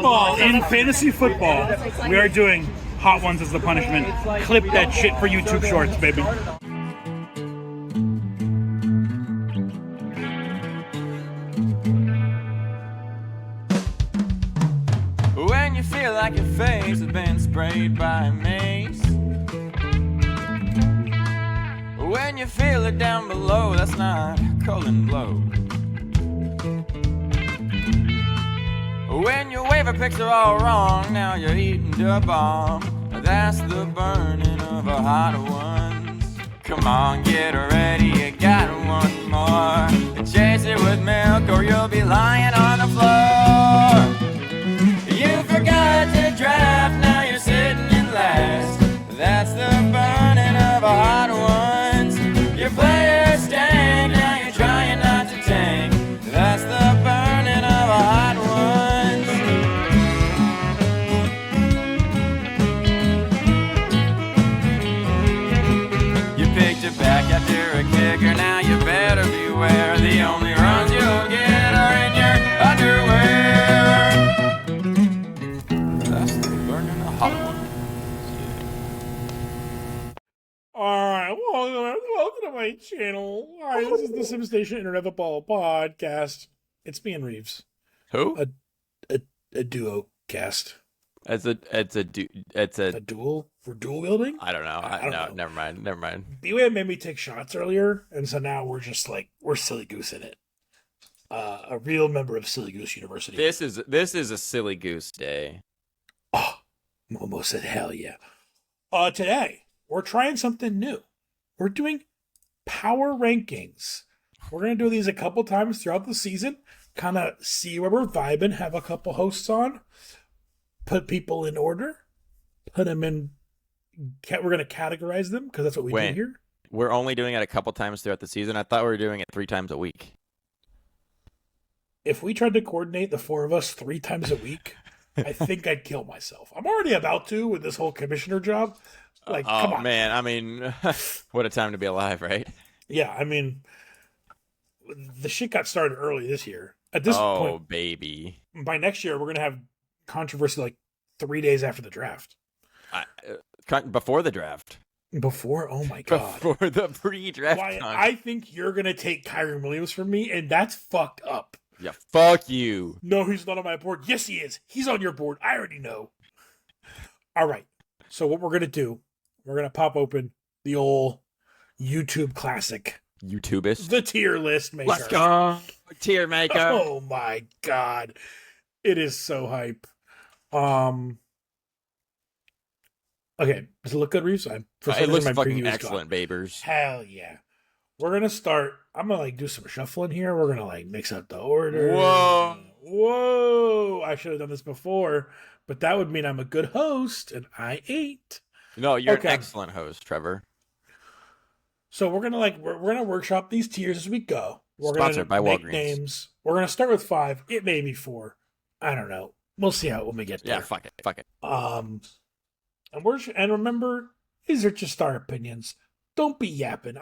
football, in fantasy football, we are doing hot ones as the punishment. Clip that shit for YouTube Shorts, baby. When you feel like your face has been sprayed by mace. When you feel it down below, that's not colon blow. When your waiver picks are all wrong, now you're eating the bomb. That's the burning of a hot ones. Come on, get ready, you got one more. Chase it with milk or you'll be lying on the floor. You forgot to draft, now you're sitting in last. That's the burning of a hot ones. Your players stank, now you're trying not to tank. That's the burning of a hot ones. You picked it back after a kicker, now you better beware. The only runs you'll get are in your underwear. That's the burning of hot ones. Alright, welcome to my channel. Alright, this is the Sim Station Internet Football Podcast. It's me and Reeves. Who? A duo cast. It's a duel? For dual wielding? I don't know. I don't know. Never mind. Bway made me take shots earlier, and so now we're just like, we're silly goose in it. A real member of Silly Goose University. This is a silly goose day. Oh, Momo said hell yeah. Today, we're trying something new. We're doing power rankings. We're going to do these a couple times throughout the season, kind of see where we're vibing, have a couple hosts on, put people in order, put them in, we're going to categorize them, because that's what we do here. We're only doing it a couple times throughout the season. I thought we were doing it 3 times a week. If we tried to coordinate the 4 of us 3 times a week, I think I'd kill myself. I'm already about to with this whole commissioner job. Like, come on. Man, I mean, what a time to be alive, right? Yeah, I mean, the shit got started early this year. At this point, oh, baby. By next year, we're going to have controversy like 3 days after the draft. Before the draft. Before? Oh, my God. Before the pre-draft. I think you're going to take Kyron Williams from me, and that's fucked up. Yeah, fuck you. No, he's not on my board. Yes, he is. He's on your board. I already know. All right. So what we're going to do, we're going to pop open the old YouTube classic. YouTubist. The tier list maker. Let's go. Tier maker. Oh, my God. It is so hype. Okay. Does it look good, Reeves? It looks fucking excellent, babers. Hell yeah. We're going to start. I'm going to do some shuffling here. We're going to mix up the order. Whoa. I should have done this before, but that would mean I'm a good host, and I ain't. No, you're an excellent host, Trevor. So we're going to we're going to workshop these tiers as we go. We're Sponsored by make Walgreens. Names. We're going to start with 5. It may be 4. I don't know. We'll see how when we get there. Yeah, fuck it. And remember, these are just our opinions. Don't be yapping.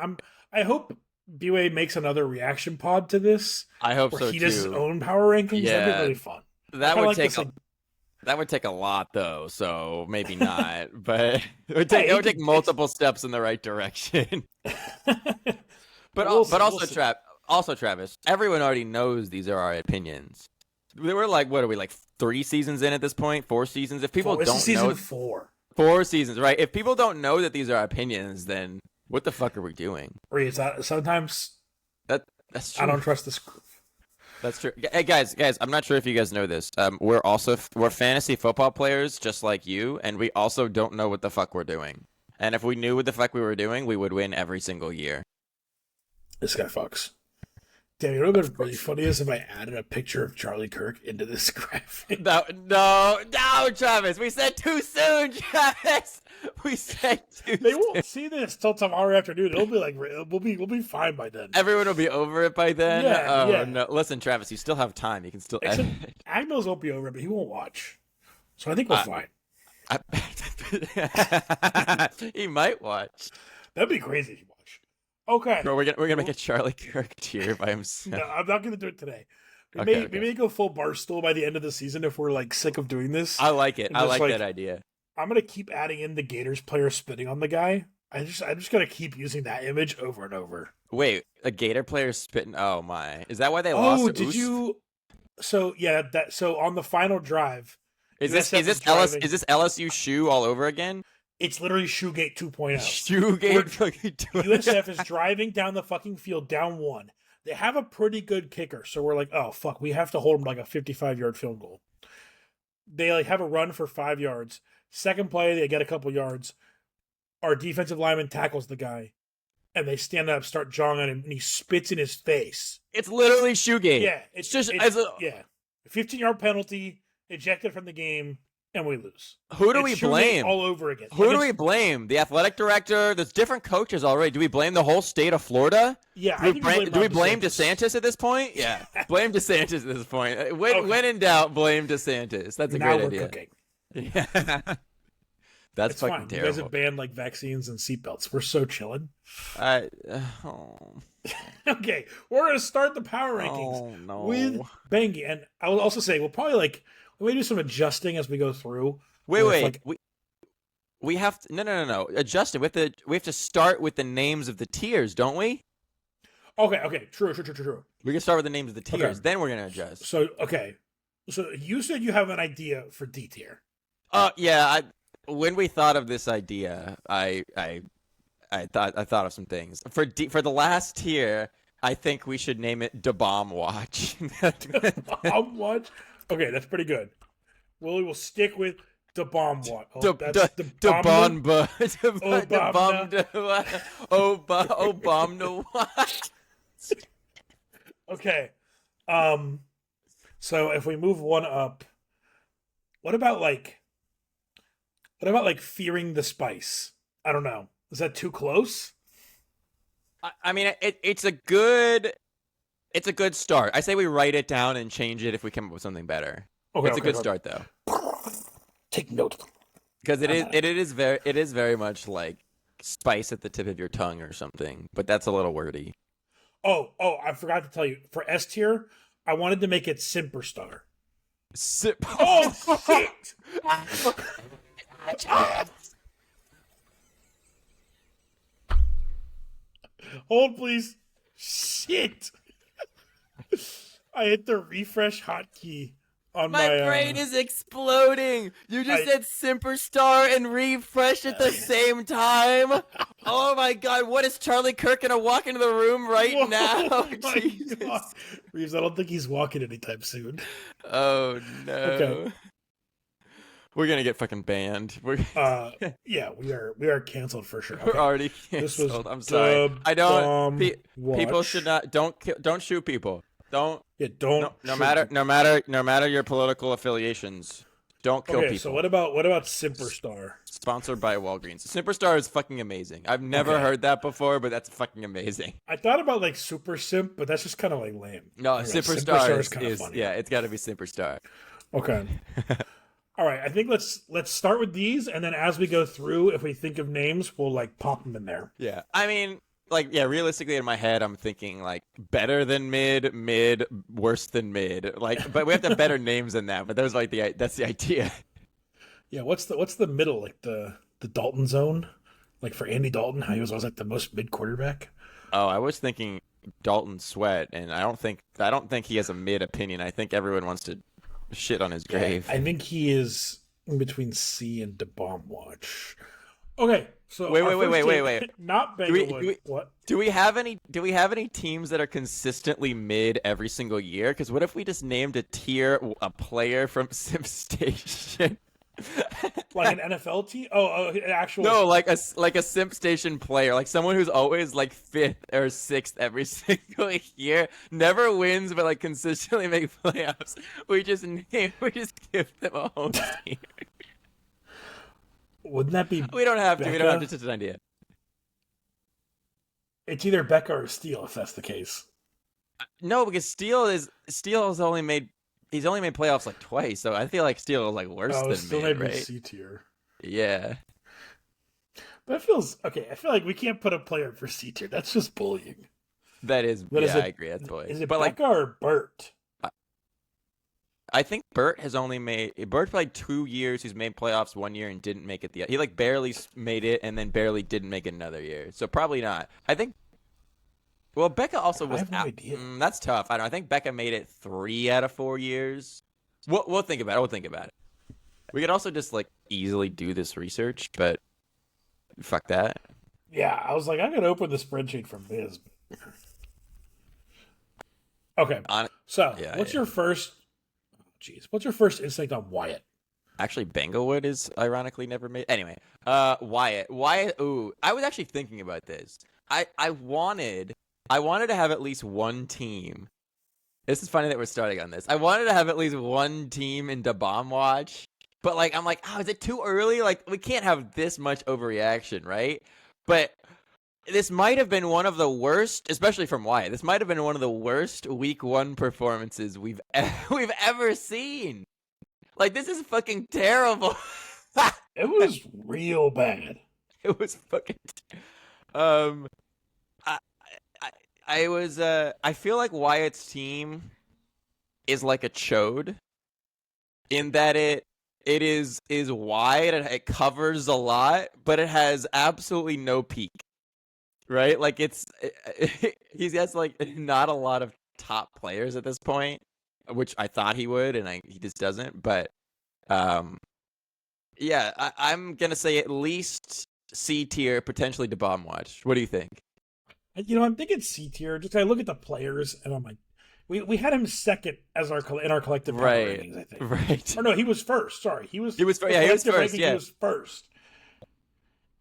I hope Bway makes another reaction pod to this. I hope where so he too. does his own power rankings. Yeah. That'd be really fun. That would take a lot though, so maybe not. But it would take multiple steps in the right direction. But also Travis, everyone already knows these are our opinions. We're what are we 3 seasons in at this point? 4 seasons? If people don't know, season 4. 4 seasons, right? If people don't know that these are our opinions, then what the fuck are we doing? Sometimes that's true. I don't trust this group. That's true. Hey guys, I'm not sure if you guys know this. We're fantasy football players just like you, and we also don't know what the fuck we're doing. And if we knew what the fuck we were doing, we would win every single year. This guy fucks. Damn, you know what would be really funny is if I added a picture of Charlie Kirk into this graphic. No, Travis. We said too soon, Travis. We said too soon. They won't see this till tomorrow afternoon. It'll be we'll be fine by then. Everyone will be over it by then. Yeah. No. Listen, Travis, you still have time. You can still edit. Agnos won't be over it, but he won't watch. So I think we're fine. He might watch. That'd be crazy if he watched. Okay. Bro, we're gonna make a Charlie Kirk tier by himself. No, I'm not gonna do it today. We may go full Barstool by the end of the season if we're like sick of doing this. I like it. And I just, like that idea. I'm gonna keep adding in the Gators player spitting on the guy. I'm just gonna keep using that image over and over. Wait, a Gator player spitting. Oh my! Is that why they lost? Oh, did you? So yeah, so on the final drive, Is this LSU shoe all over again? It's literally Shoegate 2.0. Shoegate fucking 2.0. USF is driving down the fucking field down 1. They have a pretty good kicker, so we're like, oh fuck, we have to hold them like a 55-yard field goal. They like have a run for 5 yards. Second play, they get a couple yards. Our defensive lineman tackles the guy, and they stand up, start jawing on him, and he spits in his face. It's literally Shoegate. Yeah, it's just yeah, 15-yard penalty, ejected from the game, and we lose. Who do we blame? All over again. Who do we blame? The athletic director? There's different coaches already. Do we blame the whole state of Florida? Yeah, do we blame DeSantis at this point? Yeah, blame DeSantis at this point. When in doubt, blame DeSantis. That's a great idea. Cooking. Yeah. That's it's fucking fine. terrible. You guys have banned like vaccines and seatbelts. We're so chilling. Okay, we're gonna start the power rankings with Bengi, and I will also say we'll probably we may do some adjusting as we go through. Wait. We have to no. Adjusting. We have to start with the names of the tiers, don't we? Okay. True. We can start with the names of the tiers, then we're gonna adjust. So you said you have an idea for D tier. Yeah. When we thought of this idea, I thought of some things. For the last tier, I think we should name it Da Bomb Watch. Bomb Watch? Okay, that's pretty good. Willie will stick with Da Bomb Watch. Da Bomb no Watch. Okay. So if we move one up, what about fearing the spice? I don't know. Is that too close? I mean, it's a good start. I say we write it down and change it if we come up with something better. It's a good start though. Take note. Because it is very much like spice at the tip of your tongue or something. But that's a little wordy. Oh! I forgot to tell you. For S tier, I wanted to make it Simper Star. Oh shit! Hold, please. Shit. I hit the refresh hotkey on my brain is exploding. You just said Simper Star and refresh at the same time. Oh my god, what is Charlie Kirk gonna walk into the room now? Oh my god. Reeves, I don't think he's walking anytime soon. Oh no. Okay. We're gonna get fucking banned. Yeah, we are canceled for sure. We're already canceled. I'm sorry. I don't. People should not. Don't shoot people. Don't. Yeah, don't. No matter your political affiliations, don't kill people. So what about Simper Star? Sponsored by Walgreens. Simper Star is fucking amazing. I've never heard that before, but that's fucking amazing. I thought about Super Simp, but that's just kind of lame. No, Simper Star is kind of funny. Yeah, it's got to be Simper Star. Okay. All right, I think let's start with these, and then as we go through, if we think of names, we'll pop them in there. Yeah, I mean, realistically in my head, I'm thinking better than mid, worse than mid. But we have to have better names than that. But those that's the idea. Yeah, what's the middle, the Dalton zone, for Andy Dalton, how he was always the most mid quarterback. Oh, I was thinking Dalton Sweat, and I don't think he has a mid opinion. I think everyone wants to shit on his grave. I think he is in between C and Da Bomb Watch. Okay, so wait. Not Bengals. What? Do we have any teams that are consistently mid every single year? Because what if we just named a tier a player from SimStation? Like an NFL team? Oh, an actual. No, like a SimStation player, someone who's always 5th or 6th every single year, never wins but consistently make playoffs. We just give them a home team. Wouldn't that be? We don't have to. Becca? We don't have to. It's just an idea. It's either Becca or Steele if that's the case. No, because Steele has only made. He's only made playoffs twice, so I feel like Steele is worse than still mid, maybe right? C tier. Yeah. But it feels okay. I feel like we can't put a player for C tier. That's just bullying. That is. I agree. That's bullying. Is it Becca or Bert? I think Bert's played 2 years. He's made playoffs 1 year and didn't make it. He like barely made it and then barely didn't make it another year. So probably not. I think. Well, Becca also I was have no out. idea. That's tough. I don't know. I think Becca made it 3 out of 4 years. We'll think about it. We'll think about it. We could also just like easily do this research, but fuck that. Yeah, I was like, I could open the spreadsheet from Biz. Okay, so what's your first? Jeez, what's your first instinct on Wyatt? Actually, Banglewood is ironically never made. Anyway, Wyatt. Ooh, I was actually thinking about this. I wanted to have at least one team. This is funny that we're starting on this. I wanted to have at least one team in the bomb watch, but like I'm like, oh, is it too early? Like we can't have this much overreaction, right? But this might have been one of the worst, especially from Wyatt. This might have been one of the worst week 1 performances we've ever seen. Like this is fucking terrible. It was real bad. It was fucking. I feel like Wyatt's team is like a chode in that it is wide and it covers a lot, but it has absolutely no peak. Right? Like he has like not a lot of top players at this point, which I thought he would, and he just doesn't. But yeah, I'm gonna say at least C tier, potentially to bomb watch. What do you think? I'm thinking C tier. Just I look at the players, and I'm like, we had him second as in our collective power ratings, I think. Right. Or no, he was first. Sorry, he was. Yeah, he was first. Yeah, he was first.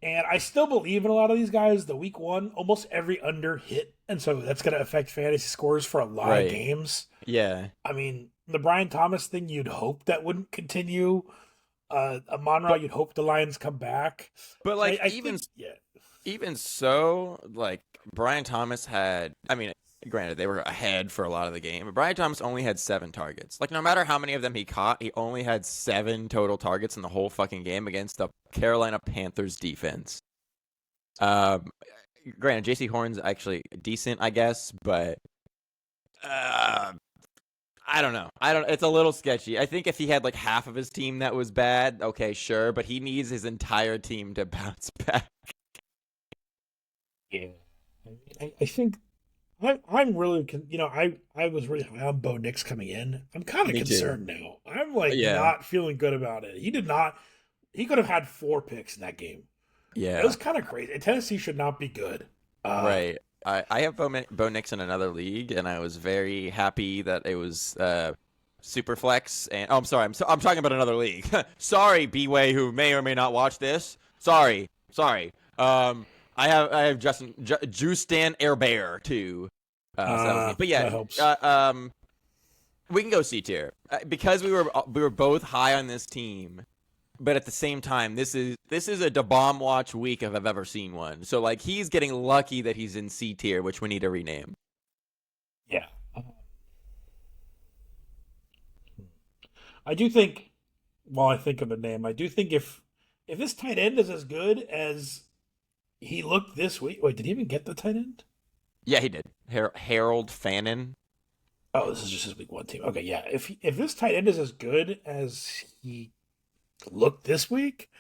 And I still believe in a lot of these guys. The week 1, almost every under hit, and so that's going to affect fantasy scores for a lot of games. Yeah. I mean, the Brian Thomas thing, you'd hope that wouldn't continue. Amon-Ra, you'd hope the Lions come back. But like even so, like Brian Thomas had. I mean, granted they were ahead for a lot of the game, but Brian Thomas only had 7 targets. Like no matter how many of them he caught, he only had 7 total targets in the whole fucking game against the Carolina Panthers defense. Granted, J.C. Horn's actually decent, I guess, but I don't know. It's a little sketchy. I think if he had like half of his team that was bad, okay, sure, but he needs his entire team to bounce back. Yeah, I think. I'm really, I was really high on Bo Nix coming in. I'm kind of concerned now. I'm like not feeling good about it. He could have had 4 picks in that game. Yeah. It was kind of crazy. Tennessee should not be good. Right. I have Bo Nix in another league, and I was very happy that it was Superflex. And I'm sorry, I'm talking about another league. Sorry, Bway, who may or may not watch this. Sorry. I have Justin Herbert too. But yeah, that helps. We can go C tier because we were both high on this team, but at the same time, this is a bomb watch week if I've ever seen one. So like he's getting lucky that he's in C tier, which we need to rename. Yeah, I do think. While I think of a name, I do think if this tight end is as good as he looked this week. Wait, did he even get the tight end? Yeah, he did. Harold Fannin. Oh, this is just his week 1 team. Okay, yeah. If this tight end is as good as he looked this week,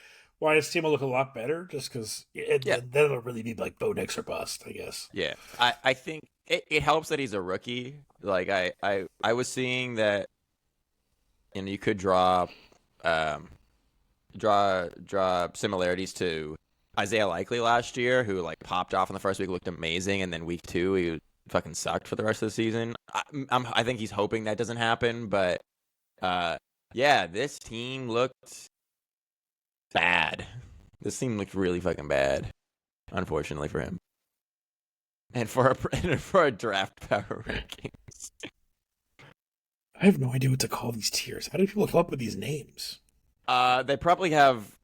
well, his team will look a lot better just because then it'll really be like Bo Nix or bust, I guess. Yeah, I think it helps that he's a rookie. Like I was seeing that, you could draw similarities to Isaiah Likely last year, who like popped off in the first week, looked amazing, and then week 2 he fucking sucked for the rest of the season. I think he's hoping that doesn't happen, but yeah, this team looked bad. This team looked really fucking bad, unfortunately for him, and for a draft power rankings. I have no idea what to call these tiers. How do people come up with these names? They probably have.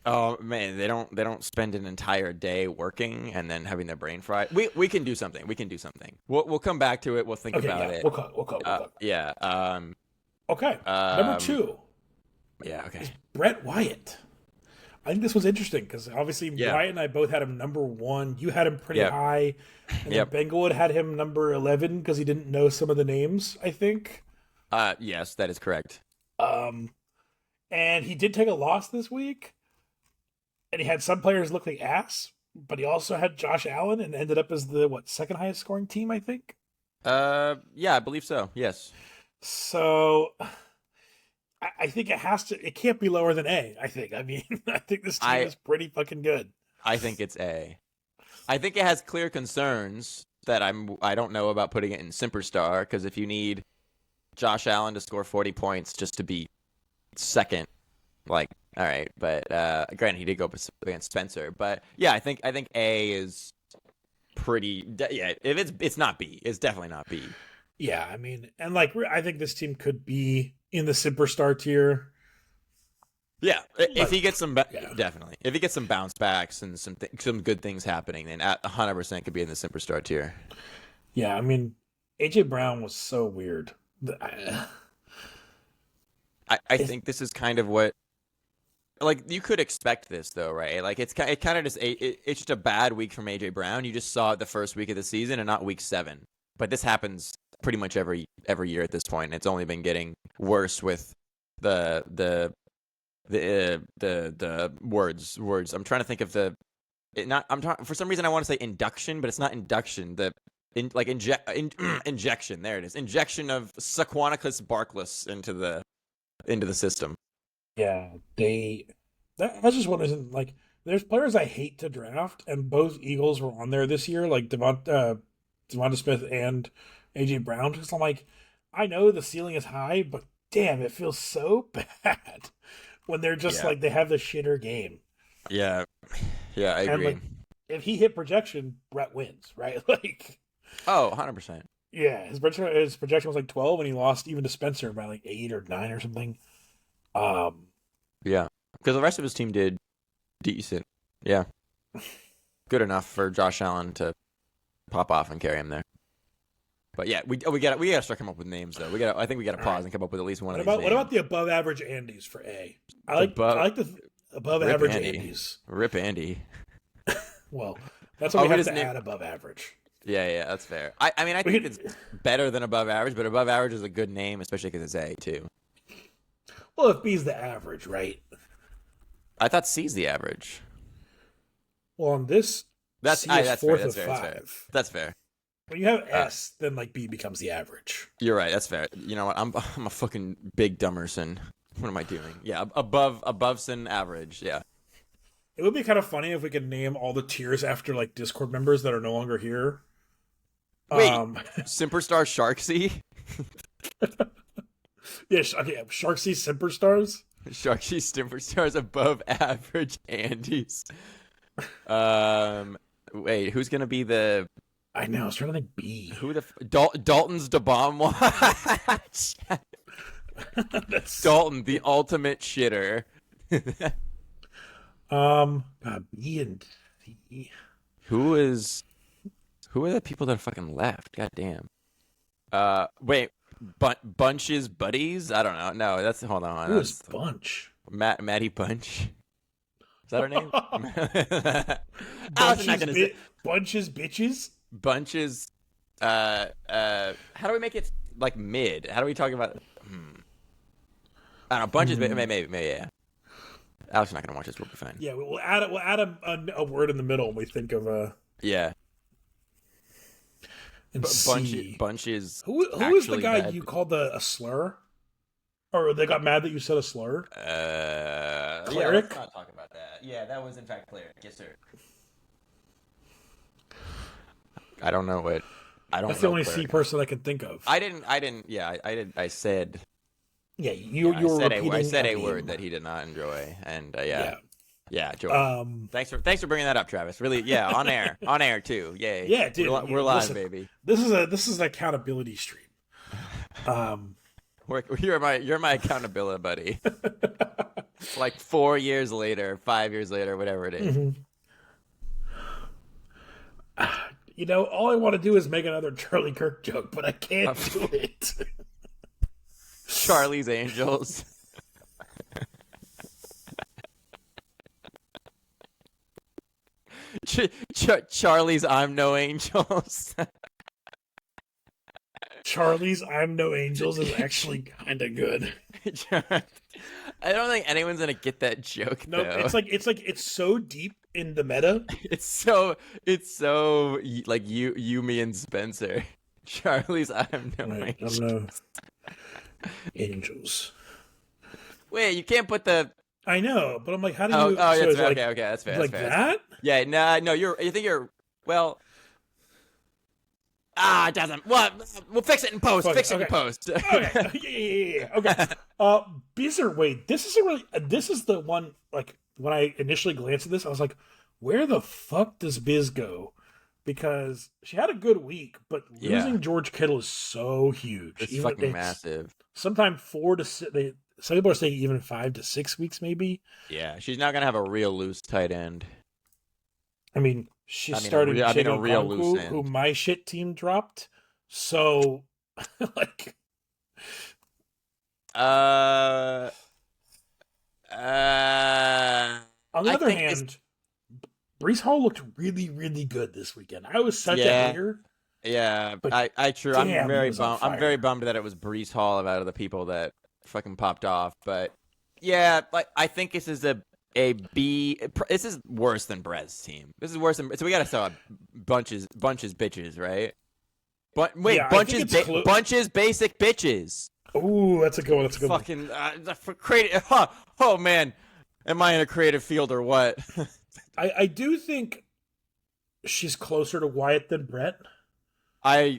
Oh man, they don't spend an entire day working and then having their brain fried. We can do something. We'll come back to it. We'll think about it. We'll cut. Yeah. Okay. Number 2. Yeah. Okay. Is Brett Wyatt. I think this was interesting because obviously Wyatt and I both had him number 1. You had him pretty high, and then Banglewood had him number 11 because he didn't know some of the names. I think. Yes, that is correct. Um, and he did take a loss this week, and he had some players look like ass, but he also had Josh Allen and ended up as the second highest scoring team, I think. Yeah, I believe so. Yes. So I think it can't be lower than A, I think. I mean, I think this team is pretty fucking good. I think it's A. I think it has clear concerns that I don't know about putting it in Superstar, because if you need Josh Allen to score 40 points just to be second, like, all right. But granted, he did go against Spencer. But yeah, I think A is pretty. Yeah, if it's not B, it's definitely not B. Yeah, I mean, and like I think this team could be in the Superstar tier. Yeah, if he gets some, definitely. If he gets some bounce backs and some good things happening, then 100% could be in the Superstar tier. Yeah, I mean, AJ Brown was so weird. I think this is kind of what, like, you could expect this though, right? Like it kind of just it's just a bad week from AJ Brown. You just saw it the first week of the season and not week 7. But this happens pretty much every year at this point. And it's only been getting worse with the words. I'm trying to think of for some reason I want to say induction, but it's not induction. Injection. There it is. Injection of Saquonicus Barkless into the system. Yeah, that's just one reason. Like, there's players I hate to draft, and both Eagles were on there this year, like Devonta Smith and AJ Brown. Because I'm like, I know the ceiling is high, but damn, it feels so bad when they're just like they have the shitter game. Yeah, I agree. Like, if he hit projection, Brett wins, right? Like, 100%. Yeah, his projection was like 12, and he lost even to Spencer by like 8 or 9 or something. Yeah, because the rest of his team did decent. Yeah, good enough for Josh Allen to pop off and carry him there. But yeah, we gotta start coming up with names though. I think we gotta pause and come up with at least one of these names. What about the above average Andys for A? I like the above average Andys. Rip Andy. Well, that's what we have to add above average. Yeah, that's fair. I mean, I think it's better than above average, but above average is a good name, especially because it's A too. Well, if B's the average, right? I thought C's the average. Well, on this, that's fourth fair, of 5. That's fair. When you have S, then like B becomes the average. You're right. That's fair. You know what? I'm a fucking big dummerson. What am I doing? Yeah, above sin average. Yeah. It would be kind of funny if we could name all the tiers after like Discord members that are no longer here. Wait, Superstar Sharksy? Yeah, okay, Sharksy Superstars. Sharksy Superstars above average Andys. Wait, who's gonna be the? I know. I was trying to think B. Who the Dalton's the bomb watch? Dalton, the ultimate shitter. B and C. Who are the people that are fucking left? God damn. Wait, Bunch's buddies? I don't know. No, hold on. Who is Bunch? Maddie Bunch. Is that her name? Bunch's bitches? Bunches. How do we make it like mid? How do we talk about? I don't know. Bunches. Maybe. Yeah. Alex is not gonna watch this. We'll be fine. Yeah, we'll add a word in the middle when we think of Yeah. And Bunches. Who is the guy bad. You called a slur? Or they got mad that you said a slur? Cleric? Yeah, let's not talk about that. Yeah, that was in fact Cleric. Yes, sir. I don't know what. That's the only Cleric. C person I can think of. I didn't. Yeah, I did. I said. Yeah, you were repeating. I said a word that he did not enjoy, and yeah, Joel. Thanks for bringing that up, Travis. Really, yeah, on air too. Yay. Yeah, dude, we're live, baby. This is an accountability stream. You're my accountability buddy. Like 4 years later, 5 years later, whatever it is. Mm-hmm. You know, all I want to do is make another Charlie Kirk joke, but I can't do it. Charlie's Angels. Charlie's I'm No Angels. Charlie's I'm No Angels is actually kind of good. I don't think anyone's gonna get that joke. No, though. it's so deep in the meta. It's so like you, me, and Spencer. Charlie's I'm no Right, angels. I'm No Angels. Wait, you can't put the. I know, but I'm like, how do you? Oh, so that's it's fair. like, Okay, that's fair. like That's fair. that? Yeah, no, I think you're. Well. It doesn't. What? We'll fix it in post. Fuck Fix it, it in okay. post. Yeah. Okay. Beezer, wait, this is the one, like, when I initially glanced at this, I was like, where the fuck does Biz go? Because she had a good week, but losing George Kittle is so huge. It's fucking massive. Sometimes 4 to 6, some people are saying even 5 to 6 weeks, maybe. Yeah, she's not gonna have a real loose tight end. I mean, she started a real loose end. who my shit team dropped. So, like, On on the other hand, Brees Hall looked really, really good this weekend. I was such a hater. Yeah, but I true. damn, I'm very he was on bummed. I'm fire. very bummed that it was Brees Hall out of the people that fucking popped off. But yeah, like I think this is a B. This is worse than Brez's team. This is worse than. So we gotta start bunches bitches, right? But wait, Yeah, I think it's bunches basic bitches. Ooh, that's a good one. That's a good one. Fucking for creative. Oh man, am I in a creative field or what? I do think she's closer to Wyatt than Brett. well,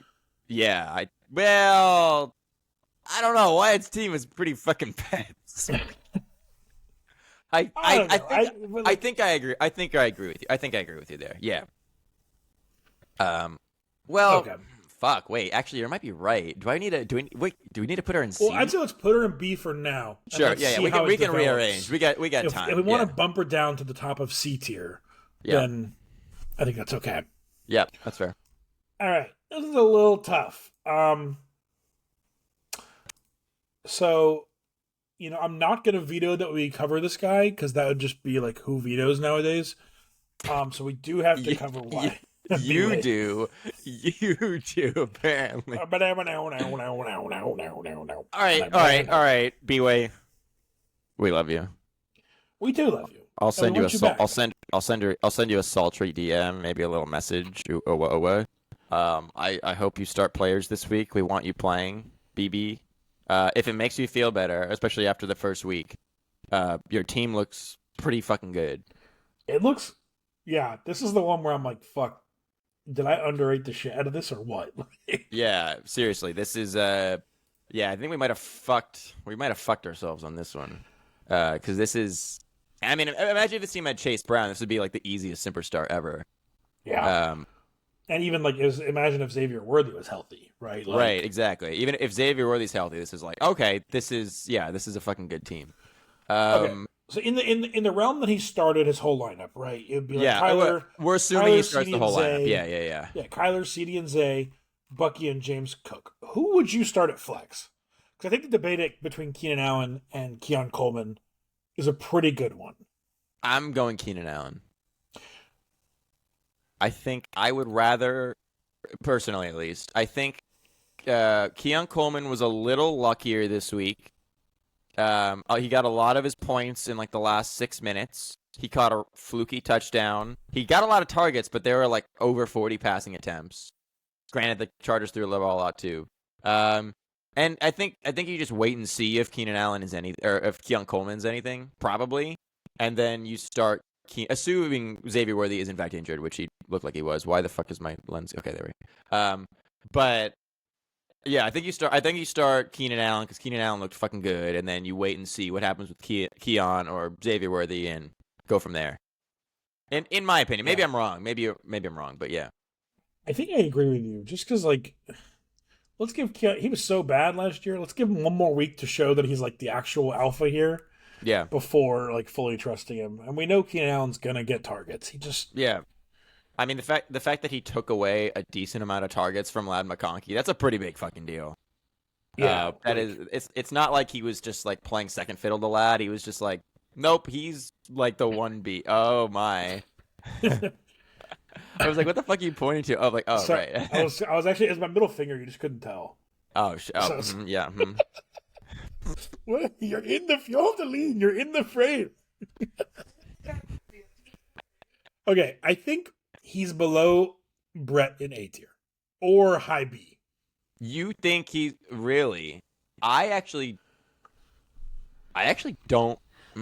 I don't know. Wyatt's team is pretty fucking bad. I think I agree. I think I agree with you. I think I agree with you there. Yeah. Well, Okay. fuck. Wait. Actually, you might be right. Do we need to put her in C? Well, I'd say let's put her in B for now. and Sure. let's Yeah. see We how can it develops. rearrange. We got time. If we want yeah. to bump her down to the top of C tier, Yeah. then I think that's okay. Yep. That's fair. All right, this is a little tough. So, I'm not going to veto that we cover this guy because that would just be like who vetoes nowadays. So we do have to cover why. You do. Apparently. All right. Bway. We love you. We do love you. I'll send we you want a you back. I'll send you a sultry DM, maybe a little message. I hope you start players this week. We want you playing, BB. If it makes you feel better, especially after the first week, your team looks pretty fucking good. It looks, this is the one where I'm like, fuck, did I underrate the shit out of this or what? Yeah, seriously, this is I think we might have fucked ourselves on this one, because this is. I mean, imagine if this team had Chase Brown. This would be like the easiest superstar ever. Yeah. And even like, imagine if Xavier Worthy was healthy, right? Like, Right, exactly. Even if Xavier Worthy's healthy, this is like, okay, this is a fucking good team. Okay. So in the realm that he started his whole lineup, right? It'd be like Kyler. We're assuming he Kyler, starts CD, the whole and lineup. Zay. Yeah. Yeah, Kyler, CD, and Zay, Bucky, and James Cook. Who would you start at flex? Because I think the debate between Keenan Allen and Keon Coleman is a pretty good one. I'm going Keenan Allen. I think I would rather, personally at least, I think Keon Coleman was a little luckier this week. He got a lot of his points in like the last 6 minutes. He caught a fluky touchdown. He got a lot of targets, but they were like over 40 passing attempts. Granted, the Chargers threw the ball a lot too. And I think you just wait and see if Keenan Allen is or if Keon Coleman's anything, probably, and then you start assuming Xavier Worthy is in fact injured, which he looked like he was. Why the fuck is my lens? Okay, there we go. But yeah, I think you start Keenan Allen because Keenan Allen looked fucking good, and then you wait and see what happens with Keon or Xavier Worthy and go from there. In my opinion, maybe I'm wrong. Maybe I'm wrong, but yeah. I think I agree with you. Just because, like, let's give Keon. He was so bad last year. Let's give him one more week to show that he's like the actual alpha here. Yeah. Before like fully trusting him, and we know Keenan Allen's gonna get targets. He just I mean, the fact that he took away a decent amount of targets from Ladd McConkey, that's a pretty big fucking deal. Yeah, it's not like he was just like playing second fiddle to Ladd. He was just like, nope, he's like the 1B. Oh my. I was like, what the fuck are you pointing to? Oh, like, oh, sorry, right. I was actually, it was my middle finger. You just couldn't tell. So, yeah. what? You're in the you have to lean. You're in the frame. Okay, I think he's below Brett in A tier or high B. You think he's really? I actually, I actually don't. I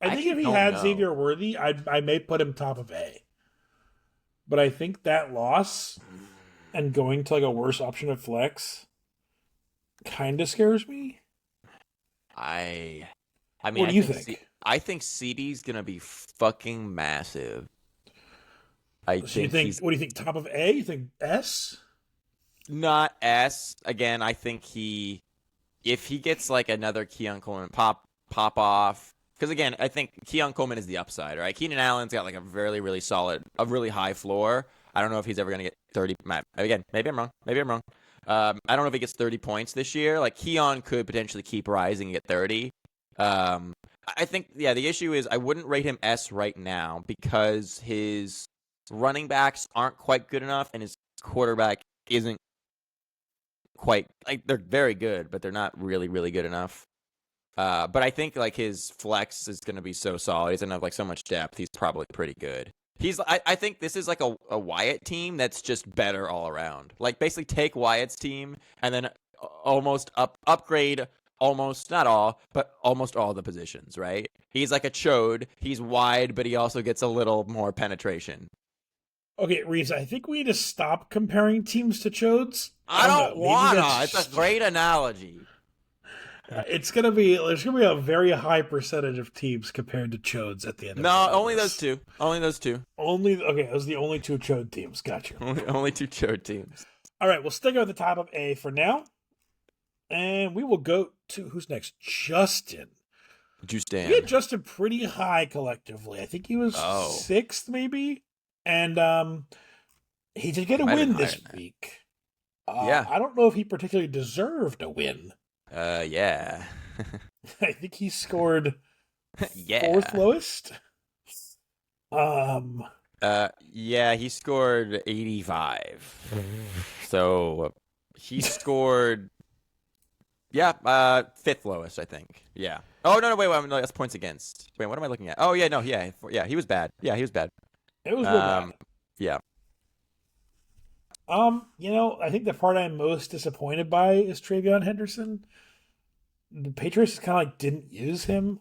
I think if actually he don't had know. Xavier Worthy, I may put him top of A. But I think that loss and going to like a worse option of flex kind of scares me. I, I mean, What do you think? I think CD's gonna be fucking massive. I So you think think? he's What do you think? Top of A? You think S? not S again. I think if he gets like another Keon Coleman pop off, because again, I think Keon Coleman is the upside, right? Keenan Allen's got like a really solid, a really high floor. I don't know if he's ever gonna get 30. Again, maybe I'm wrong. Maybe I'm wrong. I don't know if he gets 30 points this year. Like Keon could potentially keep rising and get 30. I think the issue is I wouldn't rate him S right now because his running backs aren't quite good enough and his quarterback isn't quite like they're very good, but they're not really good enough. But I think like his flex is going to be so solid. He's going to have like so much depth. He's probably pretty good. I think this is like a Wyatt team that's just better all around. Like basically take Wyatt's team and then almost upgrade almost not all, but almost all the positions, right? He's like a chode. He's wide, but he also gets a little more penetration. Okay, Reeves. I think we need to stop comparing teams to chodes. I I don't know. don't Maybe wanna. It's that's a great analogy. it's gonna be. There's gonna be a very high percentage of teams compared to chodes at the end of No, all only those this. two. Only those two. Only okay. Those are the only two chode teams. Got you. Only two chode teams. All right, we'll stick at the top of A for now, and we will go to who's next. Justin. Juice We had Dan. Justin pretty high collectively. I think he was Oh. sixth, maybe, and he did get a Might have been win higher this than that. week. Yeah. I don't know if he particularly deserved a win. Yeah. I think he scored Yeah. fourth lowest. Yeah, he scored 85. So he scored fifth lowest, I think. Yeah. Oh, no, wait, no, that's points against. Wait, what am I looking at? Oh, yeah, no, yeah, he was bad. Yeah, he was bad. It was real bad. Yeah. I think the part I'm most disappointed by is Travion Henderson. The Patriots kind of like didn't use him.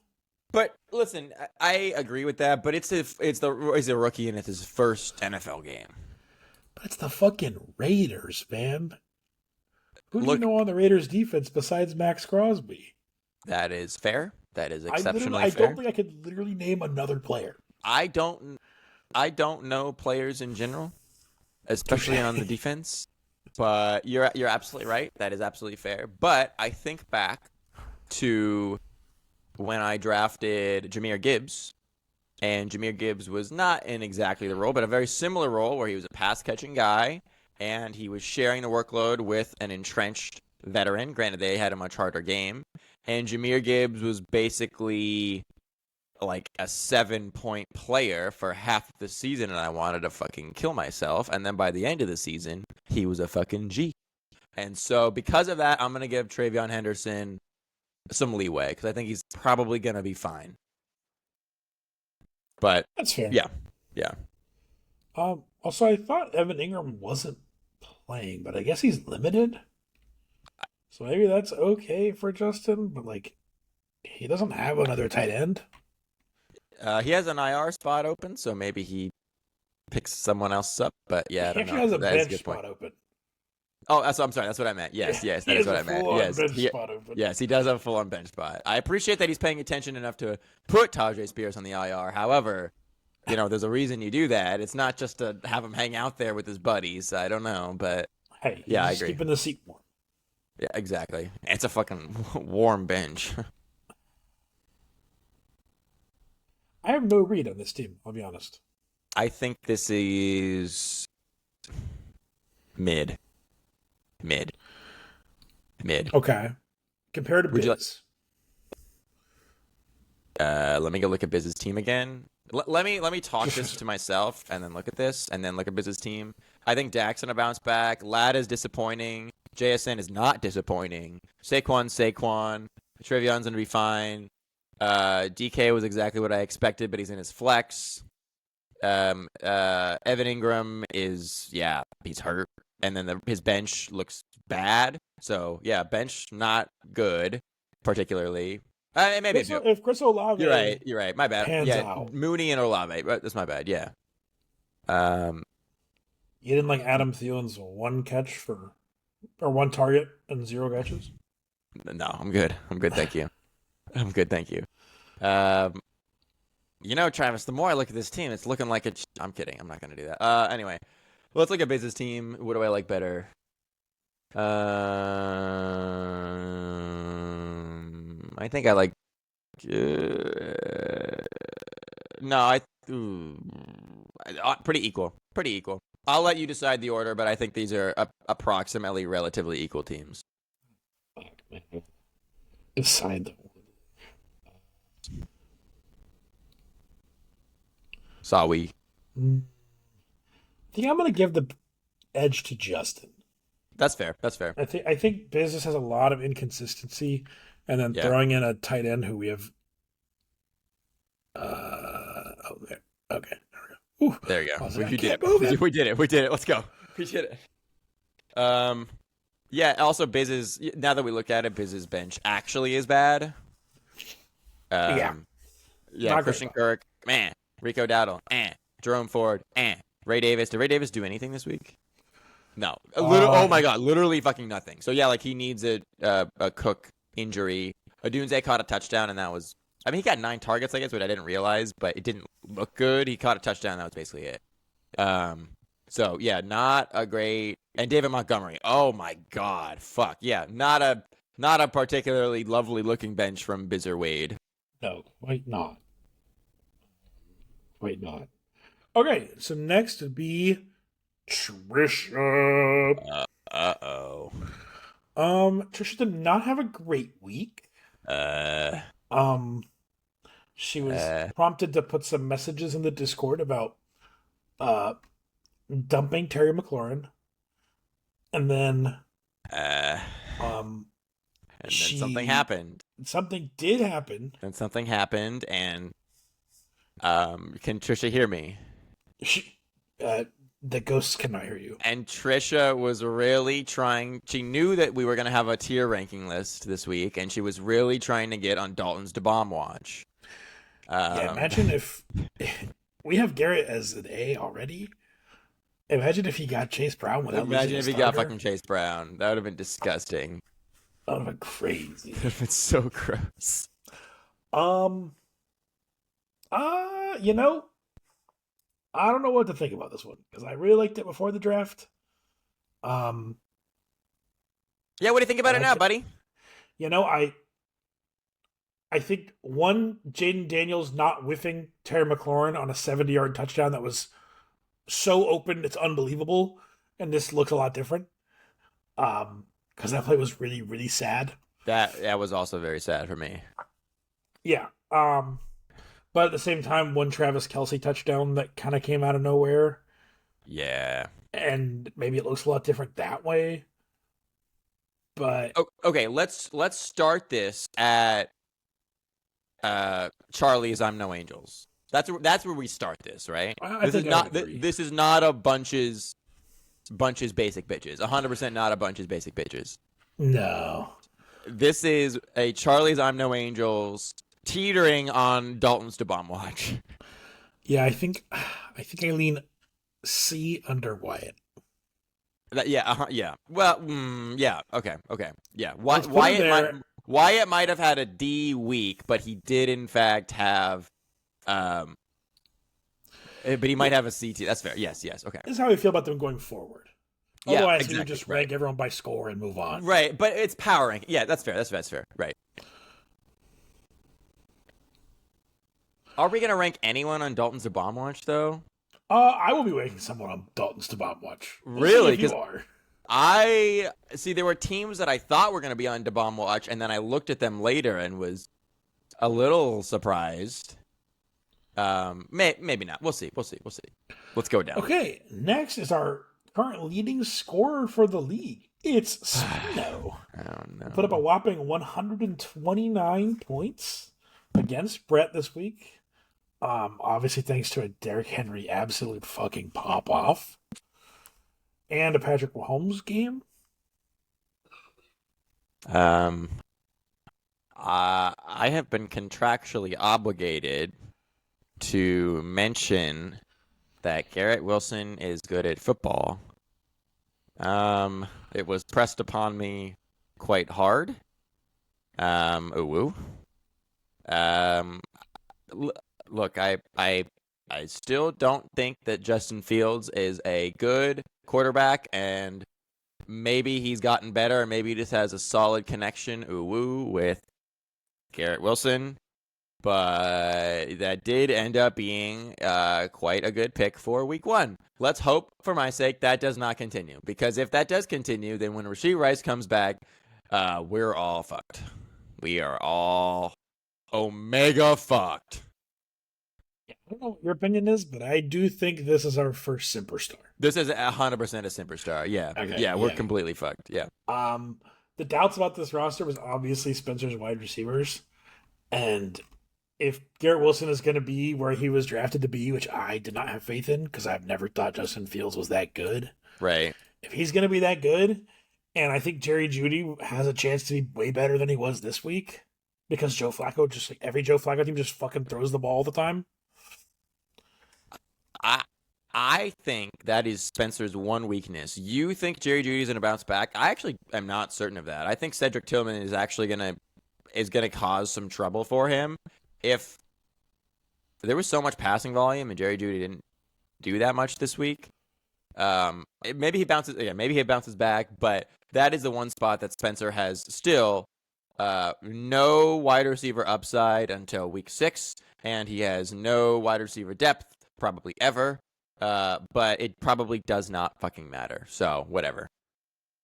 But listen, I agree with that, but he's a rookie and it's his first NFL game. But it's the fucking Raiders, man. Who do you Look, know on the Raiders defense besides Max Crosby? that is fair. That is I exceptionally don't fair. think I could literally name another player. I don't know players in general, especially on the defense. But you're absolutely right. That is absolutely fair. But I think back to when I drafted Jahmyr Gibbs, and Jahmyr Gibbs was not in exactly the role, but a very similar role where he was a pass-catching guy, and he was sharing the workload with an entrenched veteran. Granted, they had a much harder game. And Jahmyr Gibbs was basically like a 7-point player for half the season, and I wanted to fucking kill myself. And then by the end of the season, he was a fucking G. And so because of that, I'm going to give Travion Henderson some leeway because I think he's probably going to be fine. But That's fair. yeah. Also, I thought Evan Ingram wasn't playing, but I guess he's limited. So maybe that's okay for Justin, but like, he doesn't have another tight end. He has an IR spot open, so maybe he picks someone else up. But yeah, I He don't actually know. has a That is bench good point. spot open. Oh, I'm sorry. That's what I meant. Yes, He that has is what a I meant. full-on Yes, bench spot open. yes, he does have a full-on bench spot. I appreciate that he's paying attention enough to put Tajay Spears on the IR. However, there's a reason you do that. It's not just to have him hang out there with his buddies. I don't know, but Hey, yeah, I he's agree. keeping the seat warm. Yeah, exactly. It's a fucking warm bench. I have no read on this team, I'll be honest. I think this is mid. Okay. Compared to Would you Biz. Let me go look at Biz's team again. Let me talk this to myself and then look at this and then look at Biz's team. I think Dak's gonna bounce back. Ladd is disappointing. JSN is not disappointing. Saquon. Trevion's gonna be fine. DK was exactly what I expected, but he's in his flex. Evan Ingram is he's hurt, and then his bench looks bad. So bench not good, particularly. Maybe if Chris Olave, you're right. My bad. Pans out. Mooney and Olave. Right, that's my bad. Yeah. You didn't like Adam Thielen's one target and 0 catches? No, I'm good. Thank you. I'm good. Thank you. Travis, the more I look at this team, it's looking like it's. I'm kidding. I'm not going to do that. Anyway, let's look at Biz's team. What do I like better? I think I like. Pretty equal. I'll let you decide the order, but I think these are approximately relatively equal teams. Decide the order. Sawi. I think I'm going to give the edge to Justin. That's fair. I think Business has a lot of inconsistency, and then throwing in a tight end who we have. There. Okay. Ooh, there you go. We did it. We did it. Let's go. We did it. Also Biz's, now that we look at it, Biz's bench actually is bad. Christian Kirk, man. Rico Dowdle, Jerome Ford, Ray Davis. Did Ray Davis do anything this week? No. Oh my God, literally fucking nothing. So he needs a Cook injury. Odunze caught a touchdown, and that was. I mean, he got 9 targets, I guess, which I didn't realize, but it didn't look good. He caught a touchdown. That was basically it. Not a great. And David Montgomery. Oh my God, fuck yeah, not a particularly lovely looking bench from Bizzer Wade. No, wait not. Okay, so next would be Trisha. Trisha did not have a great week. She was prompted to put some messages in the Discord about dumping Terry McLaurin, and then something happened. Something did happen. And something happened, and can Trisha hear me? The ghosts cannot hear you. And Trisha was really trying. She knew that we were going to have a tier ranking list this week, and she was really trying to get on Dalton's to bomb watch. Imagine if we have Garrett as an A already. Imagine if he got Chase Brown without. Imagine if he got fucking Chase Brown. That would have been disgusting. That would have been crazy. That would have been so gross. I don't know what to think about this one because I really liked it before the draft. What do you think about it now, buddy? I think Jaden Daniels not whiffing Terry McLaurin on a 70-yard touchdown that was so open it's unbelievable, and this looks a lot different. Because that play was really, really sad. That was also very sad for me. Yeah. But at the same time, one Travis Kelce touchdown that kind of came out of nowhere. Yeah. And maybe it looks a lot different that way. But okay, let's start this at Charlie's I'm No Angels. That's where we start this, right? This is not a bunches basic bitches. 100% not a bunches basic bitches. No. This is a Charlie's I'm No Angels teetering on Dalton's to bomb watch. Yeah, I think I lean C under Wyatt. Yeah. Well, yeah. Okay. Yeah. Wyatt might have had a D week, but he did in fact have, but he might have a CT. That's fair. Yes. Okay. This is how we feel about them going forward. Otherwise, we would just rank everyone by score and move on. Right, but it's power rank. Yeah, that's fair. That's fair. Right. Are we gonna rank anyone on Dalton's to bomb watch though? I will be ranking someone on Dalton's to bomb watch. Really? Because I see there were teams that I thought were gonna be on to bomb watch, and then I looked at them later and was a little surprised. Maybe not. We'll see. Let's go down. Okay, next is our current leading scorer for the league. It's Snow. Oh, no. Put up a whopping 129 points against Brett this week. Obviously, thanks to a Derrick Henry absolute fucking pop off and a Patrick Mahomes game. I have been contractually obligated to mention that Garrett Wilson is good at football. It was pressed upon me quite hard. Look, I still don't think that Justin Fields is a good quarterback, and maybe he's gotten better, and maybe he just has a solid connection, with Garrett Wilson. But that did end up being quite a good pick for week 1. Let's hope, for my sake, that does not continue. Because if that does continue, then when Rashee Rice comes back, we're all fucked. We are all omega fucked. I don't know what your opinion is, but I do think this is our first superstar. This is 100% a superstar. Yeah. Okay, Yeah, we're yeah. completely fucked. Yeah. The doubts about this roster was obviously Spencer's wide receivers. And if Garrett Wilson is going to be where he was drafted to be, which I did not have faith in because I've never thought Justin Fields was that good. Right. If he's going to be that good, and I think Jerry Jeudy has a chance to be way better than he was this week because Joe Flacco, just like every Joe Flacco team, just fucking throws the ball all the time. I think that is Spencer's one weakness. You think Jerry Jeudy's going to bounce back? I actually am not certain of that. I think Cedric Tillman is actually going to cause some trouble for him. If there was so much passing volume and Jerry Jeudy didn't do that much this week, maybe he bounces. Yeah, maybe he bounces back. But that is the one spot that Spencer has still no wide receiver upside until week 6, and he has no wide receiver depth probably ever. But it probably does not fucking matter. So whatever.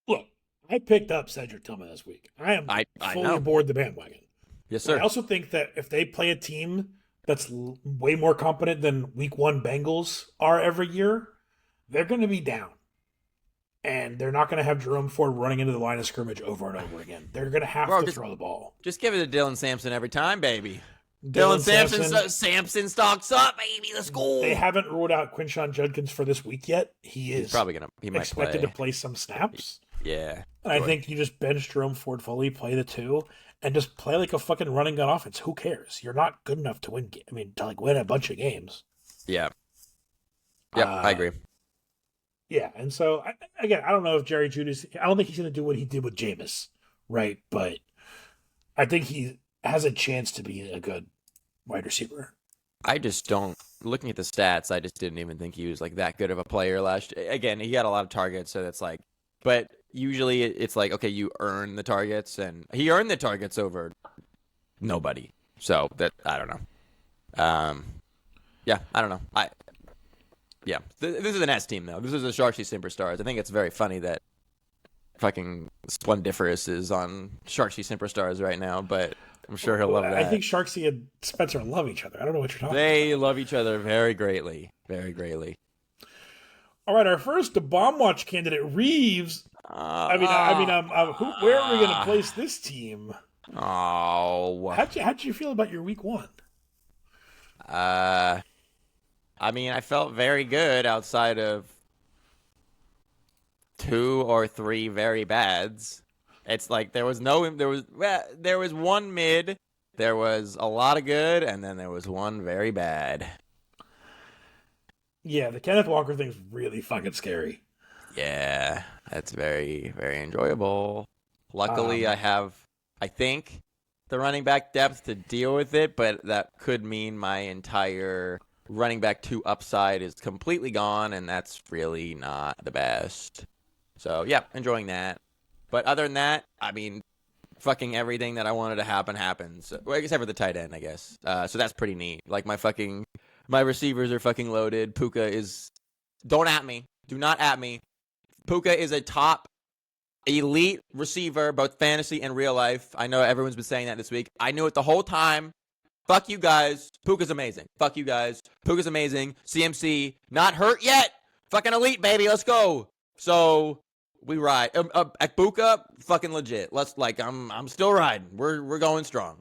Look, I picked up Cedric Tillman this week. I fully know. aboard the bandwagon. Yes, sir. I also think that if they play a team that's way more competent than week 1 Bengals are every year, they're going to be down. And they're not going to have Jerome Ford running into the line of scrimmage over and over again. They're going to have to throw the ball. Just give it to Dylan Sampson every time, baby. Dylan Sampson stocks up, baby. Let's go. They haven't ruled out Quinshon Judkins for this week yet. He's probably gonna. He might expected to play some snaps. Yeah. And I think you just bench Jerome Ford fully, play the 2, and just play like a fucking running gun offense. Who cares? You're not good enough to win. To win a bunch of games. Yeah. Yeah, I agree. Yeah, and so I don't know if Jerry Jeudy's. I don't think he's going to do what he did with Jameis, right? But I think he has a chance to be a good wide receiver. I just don't. Looking at the stats, I just didn't even think he was like that good of a player last year. Again, he got a lot of targets, so that's like. But usually it's like, okay, you earn the targets, and he earned the targets over nobody. So that I don't know. Yeah, I don't know. This is an S team though. This is a Sharksy Superstars. I think it's very funny that fucking Splendiferous is on Sharksy Superstars right now, but I'm sure he'll love that. I think Sharksy and Spencer love each other. I don't know what you're talking about. They love each other very greatly. Very greatly. All right, our first Bomb Watch candidate, Reeves. Where are we going to place this team? Oh. How'd you feel about your week 1? I felt very good outside of 2 or 3 very bads. It's like there was one mid, there was a lot of good, and then there was one very bad. Yeah, the Kenneth Walker thing's really fucking scary. Yeah, that's very, very enjoyable. Luckily, I think, the running back depth to deal with it, but that could mean my entire running back 2 upside is completely gone, and that's really not the best. So, yeah, enjoying that. But other than that, fucking everything that I wanted to happen happens. Well, except for the tight end, I guess. So that's pretty neat. Like, my receivers are fucking loaded. Puka is... Don't at me. Do not at me. Puka is a top elite receiver, both fantasy and real life. I know everyone's been saying that this week. I knew it the whole time. Fuck you guys. Puka's amazing. Fuck you guys. Puka's amazing. CMC, not hurt yet. Fucking elite, baby. Let's go. So, We ride. Ekbuka, fucking legit. I'm still riding. We're going strong.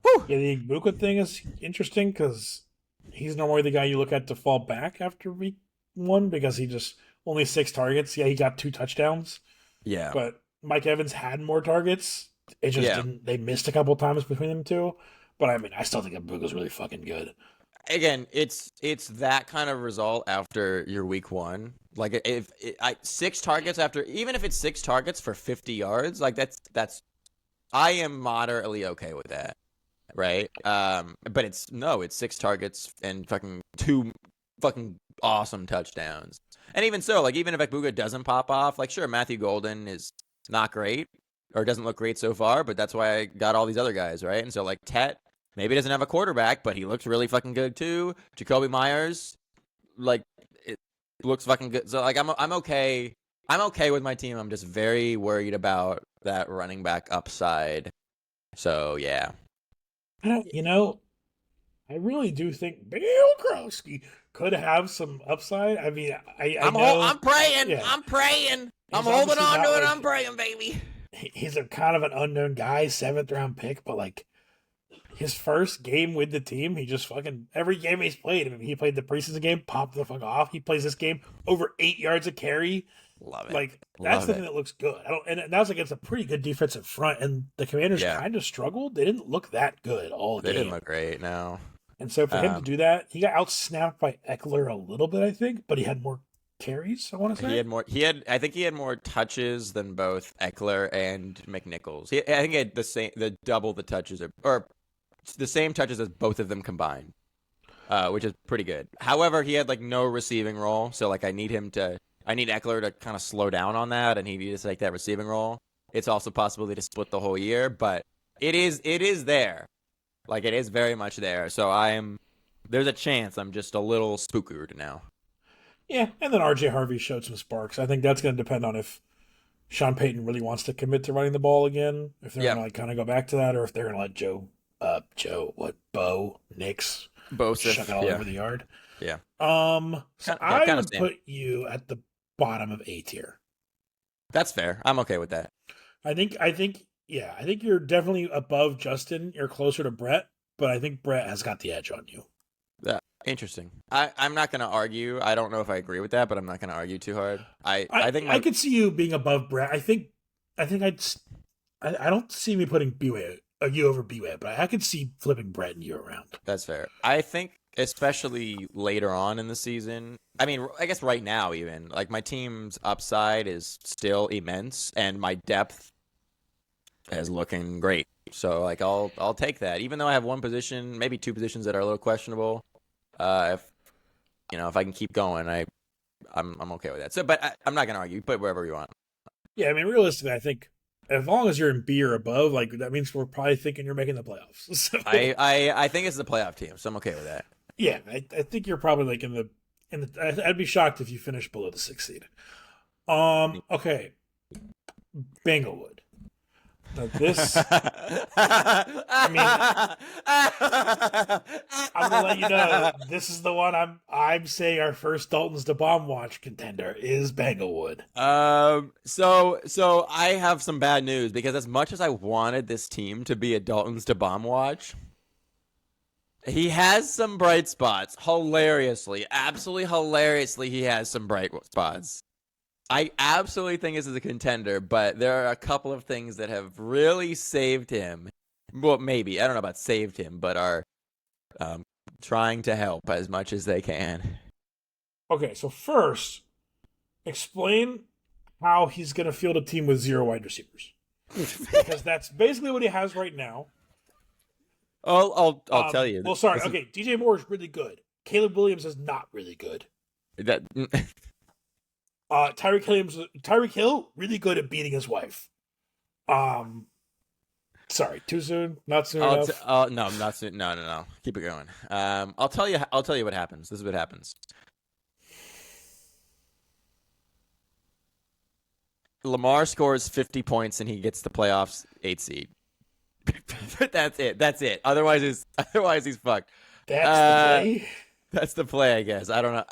Whew. Yeah, the Ibuka thing is interesting because he's normally the guy you look at to fall back after week 1 because he just only 6 targets. Yeah, he got 2 touchdowns, Yeah. but Mike Evans had more targets. It just didn't. They missed a couple times between them two. But I mean, I still think Ibuka's really fucking good. Again, it's that kind of result after your week 1. Like if 6 targets after, even if it's 6 targets for 50 yards, like that's I am moderately okay with that, right? But it's 6 targets and fucking 2 fucking awesome touchdowns. And even so, like even if Ekbuka doesn't pop off, like sure, Matthew Golden is not great or doesn't look great so far, but that's why I got all these other guys, right? And so like Tet maybe doesn't have a quarterback, but he looks really fucking good too. Jacoby Myers, like it looks fucking good. So like I'm okay. I'm okay with my team. I'm just very worried about that running back upside. So yeah. I really do think Bill Krosky could have some upside. I mean, I'm praying. Yeah. I'm praying. I'm He's holding obviously on not to it. like- I'm praying, baby. he's a kind of an unknown guy, 7th round pick, but like his first game with the team, he just fucking every game he's played. I mean, he played the preseason game, popped the fuck off. He plays this game over 8 yards a carry. Love it. Like that's Love the it. thing that looks good. And that was against a pretty good defensive front, and the Commanders Yeah. kind of struggled. They didn't look that good all They game. didn't look great. No. And so for him to do that, he got outsnapped by Eckler a little bit, I think, but he had more carries, I want to say. I think he had more touches than both Eckler and McNichols. I think he had the double the touches or the same touches as both of them combined, which is pretty good. However, he had like no receiving role, so like I need Eckler to kind of slow down on that, and he needs to take that receiving role. It's also possible to split the whole year, but it is there. Like it is very much there. So there's a chance I'm just a little spookered now. Yeah, and then RJ Harvey showed some sparks. I think that's going to depend on if Sean Payton really wants to commit to running the ball again, if they're going to like kind of go back to that, or if they're going to let Bo Nix Ssif, chuck it all over the yard. Yeah. So I would put you at the bottom of A tier. That's fair. I'm okay with that. I think you're definitely above Justin. You're closer to Brett, but I think Brett has got the edge on you. Yeah, interesting. I'm not going to argue. I don't know if I agree with that, but I'm not going to argue too hard. I think I could see you being above Brett. I don't see me putting you over Bway, but I could see flipping Brett and you around. That's fair. I think especially later on in the season. I mean, I guess right now even like my team's upside is still immense, and my depth is looking great. So like I'll take that, even though I have one position, maybe 2 positions that are a little questionable. If I can keep going, I'm okay with that. So, but I'm not gonna argue. Put wherever you want. Yeah, I mean, realistically, I think as long as you're in B or above, like that means we're probably thinking you're making the playoffs. So, I think it's the playoff team, so I'm okay with that. Yeah, I think you're probably like in the. I'd be shocked if you finish below the 6th seed. Okay, Banglewood. Now this, I mean, I'm gonna let you know this is the one I'm saying our first Dalton's to Bomb Watch contender is Banglewood. So I have some bad news because as much as I wanted this team to be a Dalton's to Bomb Watch, he has some bright spots. Absolutely hilariously, he has some bright spots. I absolutely think this is a contender, but there are a couple of things that have really saved him. Well, maybe. I don't know about saved him, but are trying to help as much as they can. Okay, so first, explain how he's going to field a team with 0 wide receivers. Because that's basically what he has right now. I'll tell you. Well, sorry. Okay, DJ Moore is really good. Caleb Williams is not really good. Tyreek Hill, really good at beating his wife. Sorry, too soon? Not soon enough? No, not soon. No. Keep it going. I'll tell you what happens. This is what happens. Lamar scores 50 points and he gets the playoffs 8 seed. That's it. Otherwise he's fucked. That's the play. That's the play, I guess. I don't know.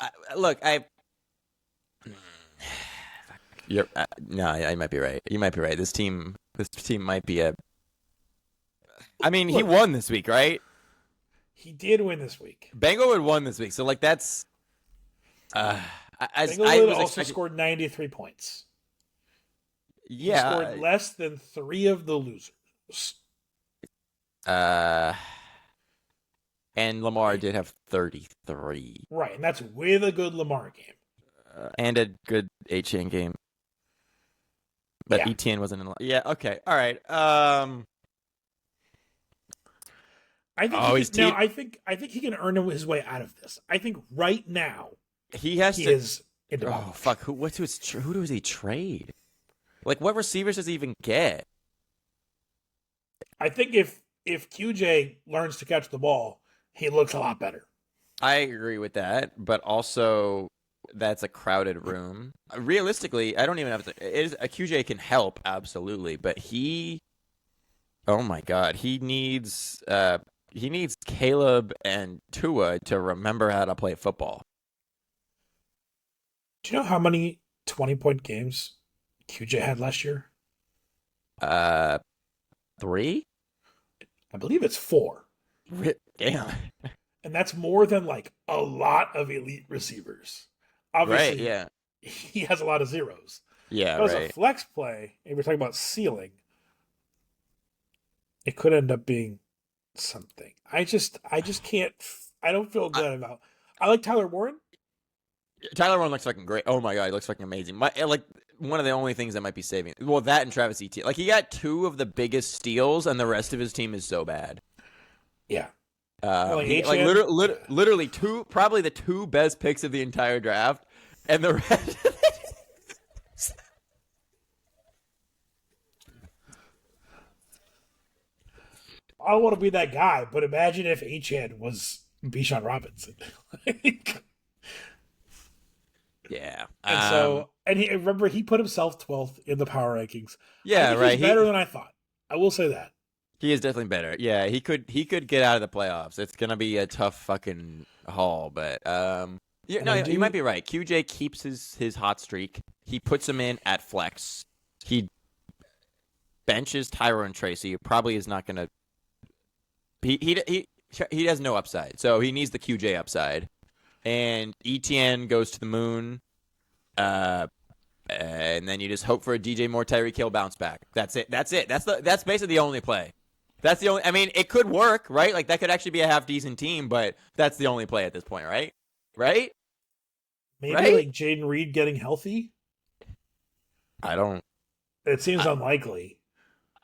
You're no, you might be right. You might be right. This team might be a. I mean, he Look, won this week, right? he did win this week. Bengal had won this week, so like that's. As I Bengals was also expecting, scored 93 points. He yeah. scored less than 3 of the losers. And Lamar did have 33. Right, and that's with a good Lamar game. And a good H-Chain game. But Yeah. ETN wasn't in. Yeah. Okay. All right. I think Oh, he he's can, now, I think he can earn his way out of this. I think right now he has he to. is in the Oh fuck! Who does he trade? Like, what receivers does he even get? I think if QJ learns to catch the ball, he looks a lot better. I agree with that, but also that's a crowded room. Realistically, I don't even have to. A QJ can help absolutely, but oh my god, he needs Caleb and Tua to remember how to play football. Do you know how many 20-point games QJ had last year? 3? I believe it's 4. Damn. And that's more than like a lot of elite receivers. Obviously, Right, yeah. he has a lot of zeros. Yeah, If it was right. a flex play, and we're talking about ceiling, it could end up being something. I just can't. I don't feel good about. I like Tyler Warren. Tyler Warren looks fucking great. Oh my god, he looks fucking amazing. Like one of the only things that might be saving. Well, that and Travis Etienne. Like he got 2 of the biggest steals, and the rest of his team is so bad. Yeah. Literally 2, probably the 2 best picks of the entire draft, and the rest. I don't want to be that guy, but imagine if Achane was Bijan Robinson. Yeah. And he remember he put himself 12th in the power rankings. Yeah, I think right. He's better than I thought. I will say that. He is definitely better. Yeah, he could get out of the playoffs. It's gonna be a tough fucking haul, but you might be right. QJ keeps his hot streak. He puts him in at flex. He benches Tyrone Tracy. Probably is not gonna. He has no upside, so he needs the QJ upside. And ETN goes to the moon. And then you just hope for a DJ Moore, Tyreek Hill bounce back. That's it. That's basically the only play. That's the only. I mean, it could work, right? Like that could actually be a half decent team, but that's the only play at this point, right? Right? Maybe right? like Jaden Reed getting healthy. I don't. It seems unlikely.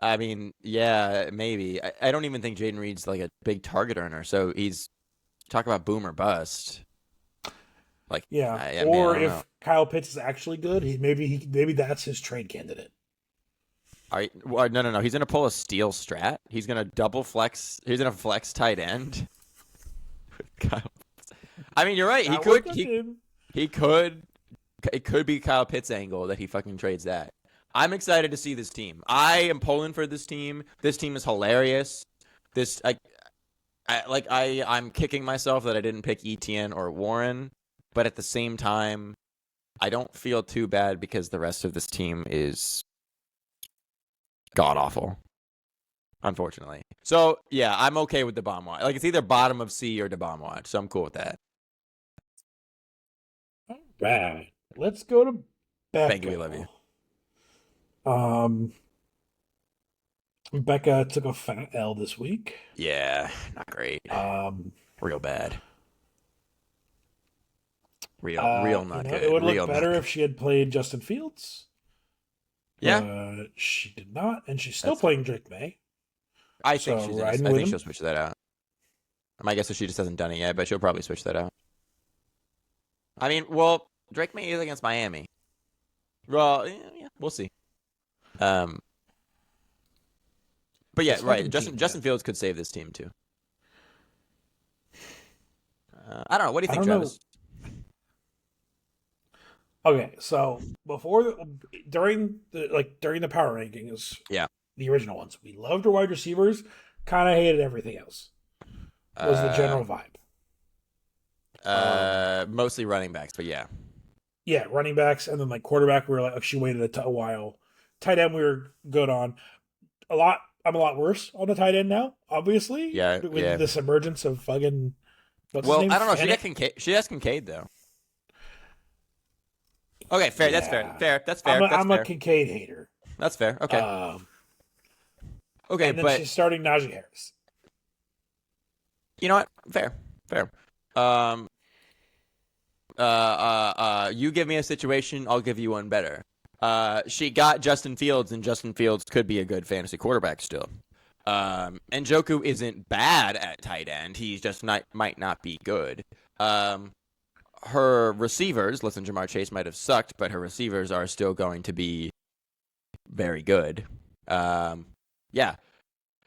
I mean, yeah, maybe. I don't even think Jaden Reed's like a big target earner, so he's talk about boom or bust. Like Yeah, or if Kyle Pitts is actually good, maybe that's his trade candidate. No. He's gonna pull a steal strat. He's gonna double flex. He's gonna flex tight end. I mean, you're right. He could. It could be Kyle Pitts' angle that he fucking trades that. I'm excited to see this team. I am pulling for this team. This team is hilarious. I'm kicking myself that I didn't pick ETN or Warren, but at the same time, I don't feel too bad because the rest of this team is god awful, unfortunately. So yeah, I'm okay with the bomb watch. Like it's either bottom of C or the bomb watch, so I'm cool with that. All right, let's go to Becca. Thank you, we love you. Becca took a fat L this week. Yeah, not great. Real bad. Real not good. It would look better if she had played Justin Fields. Yeah. She did not, and she's still playing Drake May. I think she'll switch that out. My guess is she just hasn't done it yet, but she'll probably switch that out. I mean, well, Drake May is against Miami. Well, yeah, we'll see. But yeah, right. Justin Fields could save this team too. I don't know. What do you think, Travis? Okay, so during the power rankings, yeah, the original ones, we loved our wide receivers, kind of hated everything else. Was the general vibe? Mostly running backs, but yeah. Yeah, running backs, and then like quarterback, we were like, oh, she waited a while. Tight end, we were good on. I'm a lot worse on the tight end now, obviously, Yeah, with yeah. this emergence of fucking what's his Well, name? I don't know. Fennec? She has Kincaid though. Okay, fair. That's fair. Yeah, Fair. That's fair. That's I'm a fair. Kincaid hater. That's fair. Okay. Um, Okay, and then but she's starting Najee Harris. you know what? Fair. Fair. Um. You give me a situation, I'll give you one better. She got Justin Fields, and Justin Fields could be a good fantasy quarterback still. And Njoku isn't bad at tight end. He's just might not be good. Her receivers, listen, Jamar Chase might have sucked, but her receivers are still going to be very good. Yeah.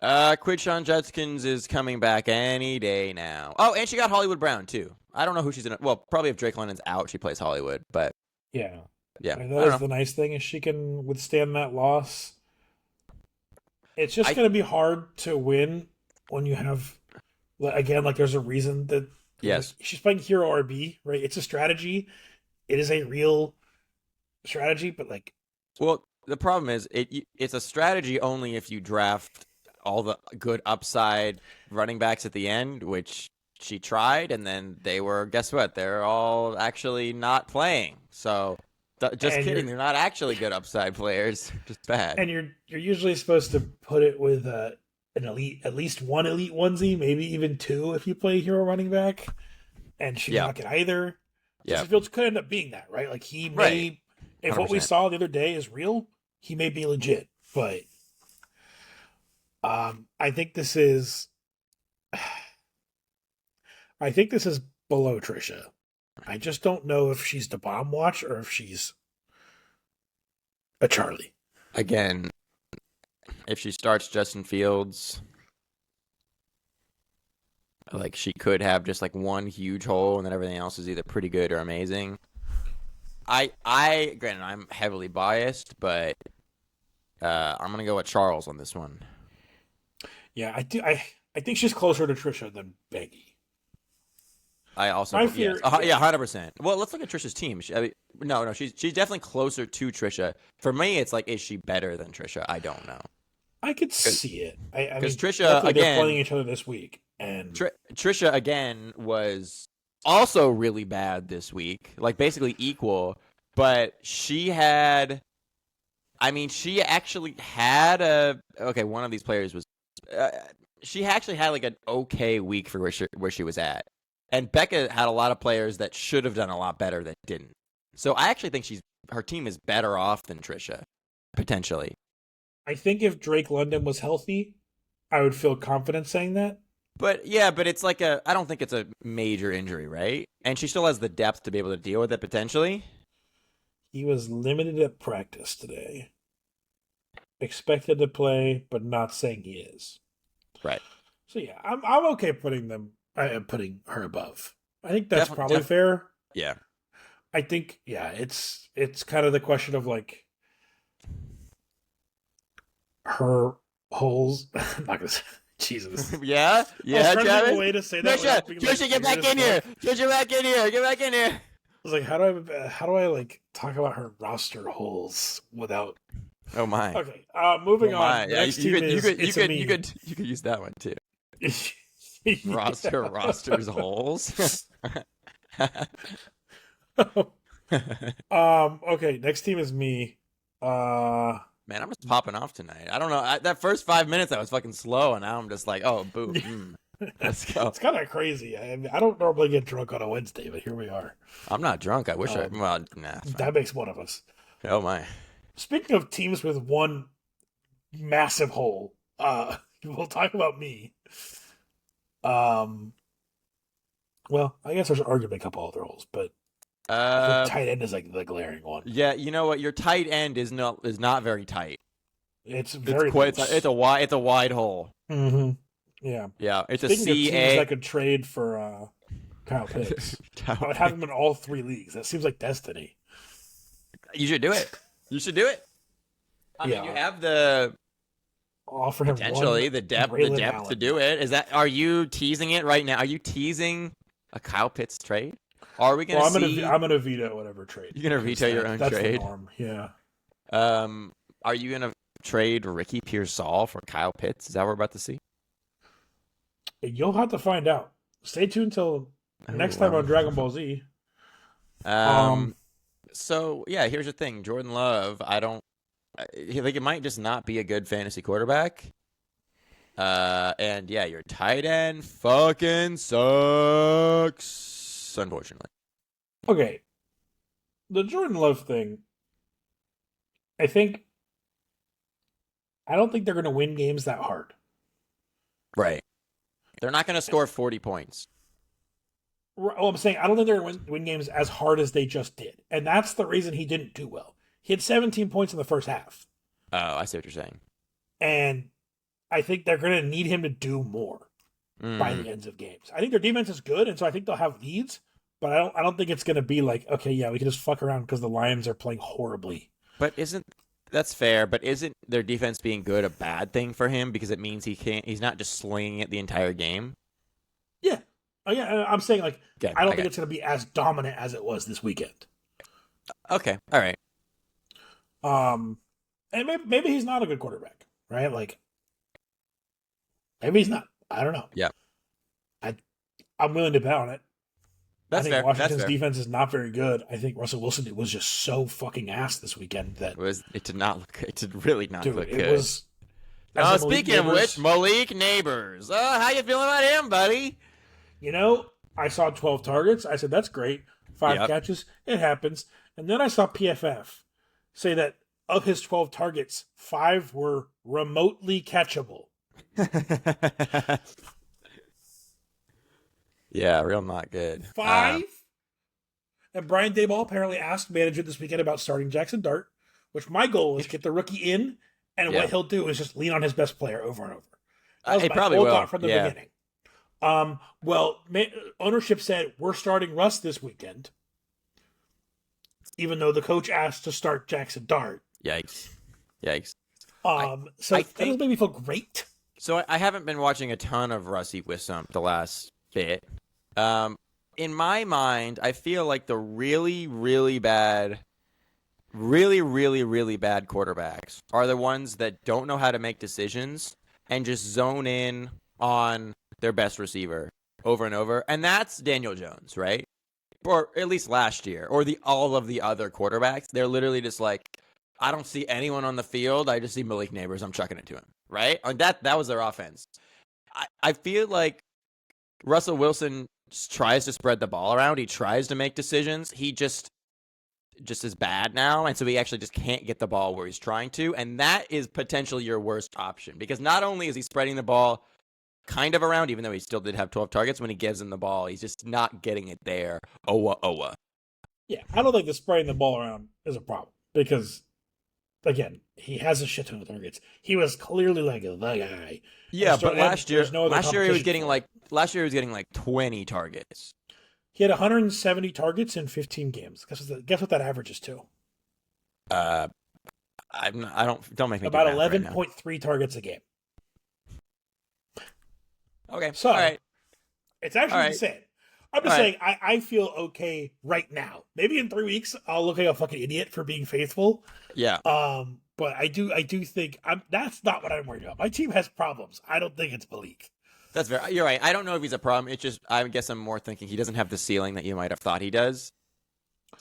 Quidshawn Judkins is coming back any day now. Oh, and she got Hollywood Brown, too. I don't know who she's in. Well, probably if Drake London's out, she plays Hollywood, but Yeah, yeah. I I mean, that don't is know. the nice thing is she can withstand that loss. It's just I going to be hard to win when you have, again, like there's a reason that Yes. she's playing hero RB, right? It's a strategy. It is a real strategy, but like, Well, the problem is it's a strategy only if you draft all the good upside running backs at the end, which she tried, and then they were, guess what? They're all actually not playing. So, just And kidding. you're- They're not actually good upside players. Just bad. and you're usually supposed to put it with an elite, at least one elite onesie, maybe even two if you play hero running back. And she's Yeah. not get either. Yeah. Justin Fields could end up being that, right? Like he may, Right. if what we 100%. saw the other day is real, he may be legit. But I think this is, I think this is below Trisha. I just don't know if she's the bomb watch or if she's a Charlie. Again, if she starts Justin Fields, like she could have just like one huge hole, and then everything else is either pretty good or amazing. Granted, I'm heavily biased, but I'm gonna go with Charles on this one. Yeah, I do. I think she's closer to Trisha than Becky. I also, My fear- yeah, 100%. Well, let's look at Trisha's team. No, she's definitely closer to Trisha. For me, it's like, is she better than Trisha? I don't know. I could see it. I mean, 'cause Trisha, luckily they're again- playing each other this week, and Trisha again was also really bad this week, like basically equal. But she had, I mean, she actually had one of these players was, she actually had like an okay week for where she was at. And Becca had a lot of players that should have done a lot better that didn't. So I actually think her team is better off than Trisha, potentially. I think if Drake London was healthy, I would feel confident saying that. But yeah, but it's like I don't think it's a major injury, right? And she still has the depth to be able to deal with it potentially. He was limited at practice today. Expected to play, but not saying he is. Right. So yeah, I'm okay putting her above. I think that's probably Def- fair. Yeah. I think it's kind of the question of like her holes. I'm not gonna say Jesus. Yeah, I was trying to think of a Travis. way to say that. without being, like, Trisha, get weird back as in here. fuck. Trisha, back in here. Get back in here. I was like, how do I like talk about her roster holes without? Oh my. Okay, moving Oh my. on. Yeah, Next team is it's a me. you could use that one too. Rosters holes. Okay, next team is me. Man, I'm just popping off tonight. I don't know. That first 5 minutes I was fucking slow, and now I'm just like, oh, boom. Let's go. It's kind of crazy. I don't normally get drunk on a Wednesday, but here we are. I'm not drunk. I wish well, nah. It's fine. That makes one of us. Oh my. Speaking of teams with one massive hole, we'll talk about me. Well, I guess there's an argument a couple other holes, but the tight end is like the glaring one. Yeah, you know what? Your tight end is not very tight. It's very It's a wide hole. Mm-hmm. Yeah. Yeah, it's Speaking a of teams CA. that could trade for Kyle Pitts, I would have him in all three leagues. That seems like destiny. You should do it. You should do it. I mean, Yeah. you have the I'll offer him potentially one the depth Braylon to Allen. do it. Are you teasing it right now? Are you teasing a Kyle Pitts trade? Are we going Well, to see? I'm gonna veto whatever trade. You're going to veto your own That's trade? the norm. Yeah. Are you going to trade Ricky Pearsall for Kyle Pitts? Is that what we're about to see? You'll have to find out. Stay tuned till next time on Dragon Ball Z. So yeah, here's the thing. Jordan Love, I don't like it might just not be a good fantasy quarterback. And yeah, your tight end fucking sucks, unfortunately. Okay. The Jordan Love thing, I don't think they're going to win games that hard. Right. They're not going to score 40 points. Well, I'm saying I don't think they're going to win games as hard as they just did. And that's the reason he didn't do well. He had 17 points in the first half. Oh, I see what you're saying. And I think they're going to need him to do more by the ends of games. I think their defense is good, and so I think they'll have leads. But I don't think it's going to be like, okay, yeah, we can just fuck around because the Lions are playing horribly. But that's fair? But isn't their defense being good a bad thing for him because it means he's not just slinging it the entire game? Yeah. Oh, yeah, I'm saying, like, Okay, I don't think it's going to be as dominant as it was this weekend. Okay, all right. And maybe he's not a good quarterback, right? Like, maybe he's not. I don't know. Yeah. I'm willing to bet on it. That's I think fair. Washington's defense is not very good. I think Russell Wilson was just so fucking ass this weekend that it did not look. It did really not look good. It was. Speaking of which, Malik Neighbors. How you feeling about him, buddy? You know, I saw 12 targets. I said, that's great. 5 catches. It happens. And then I saw PFF say that of his 12 targets, 5 were remotely catchable. Yeah, real not good. 5? And Brian Daboll apparently asked management this weekend about starting Jackson Dart, which my goal is get the rookie in, and what he'll do is just lean on his best player over and over. That was he my probably whole will. thought from the beginning. Ownership said we're starting Russ this weekend, even though the coach asked to start Jackson Dart. Yikes. So that doesn't make me feel great. So I haven't been watching a ton of Russie Wissump the last bit. In my mind, I feel like the really, really bad quarterbacks are the ones that don't know how to make decisions and just zone in on their best receiver over and over. And that's Daniel Jones, right? Or at least last year. Or all of the other quarterbacks. They're literally just like, I don't see anyone on the field. I just see Malik Neighbors. I'm chucking it to him, right? Like that was their offense. I feel like Russell Wilson tries to spread the ball around. He tries to make decisions. He just is bad now, and so he actually just can't get the ball where he's trying to, and that is potentially your worst option because not only is he spreading the ball kind of around, even though he still did have 12 targets, when he gives him the ball, he's just not getting it there. Owa. Yeah, I don't think the spreading the ball around is a problem because, again, he has a shit ton of targets. He was clearly like the guy. Yeah, but last year he was getting like 20 targets. He had 170 targets in 15 games. Guess what that averages to? Don't make me about do math 11.3 targets a game. Okay, so all right. It's actually insane. I'm just saying I feel okay right now. Maybe in 3 weeks I'll look like a fucking idiot for being faithful. Yeah. But I do think that's not what I'm worried about. My team has problems. I don't think it's Malik. That's fair. You're right. I don't know if he's a problem. It's just I guess I'm more thinking he doesn't have the ceiling that you might have thought he does,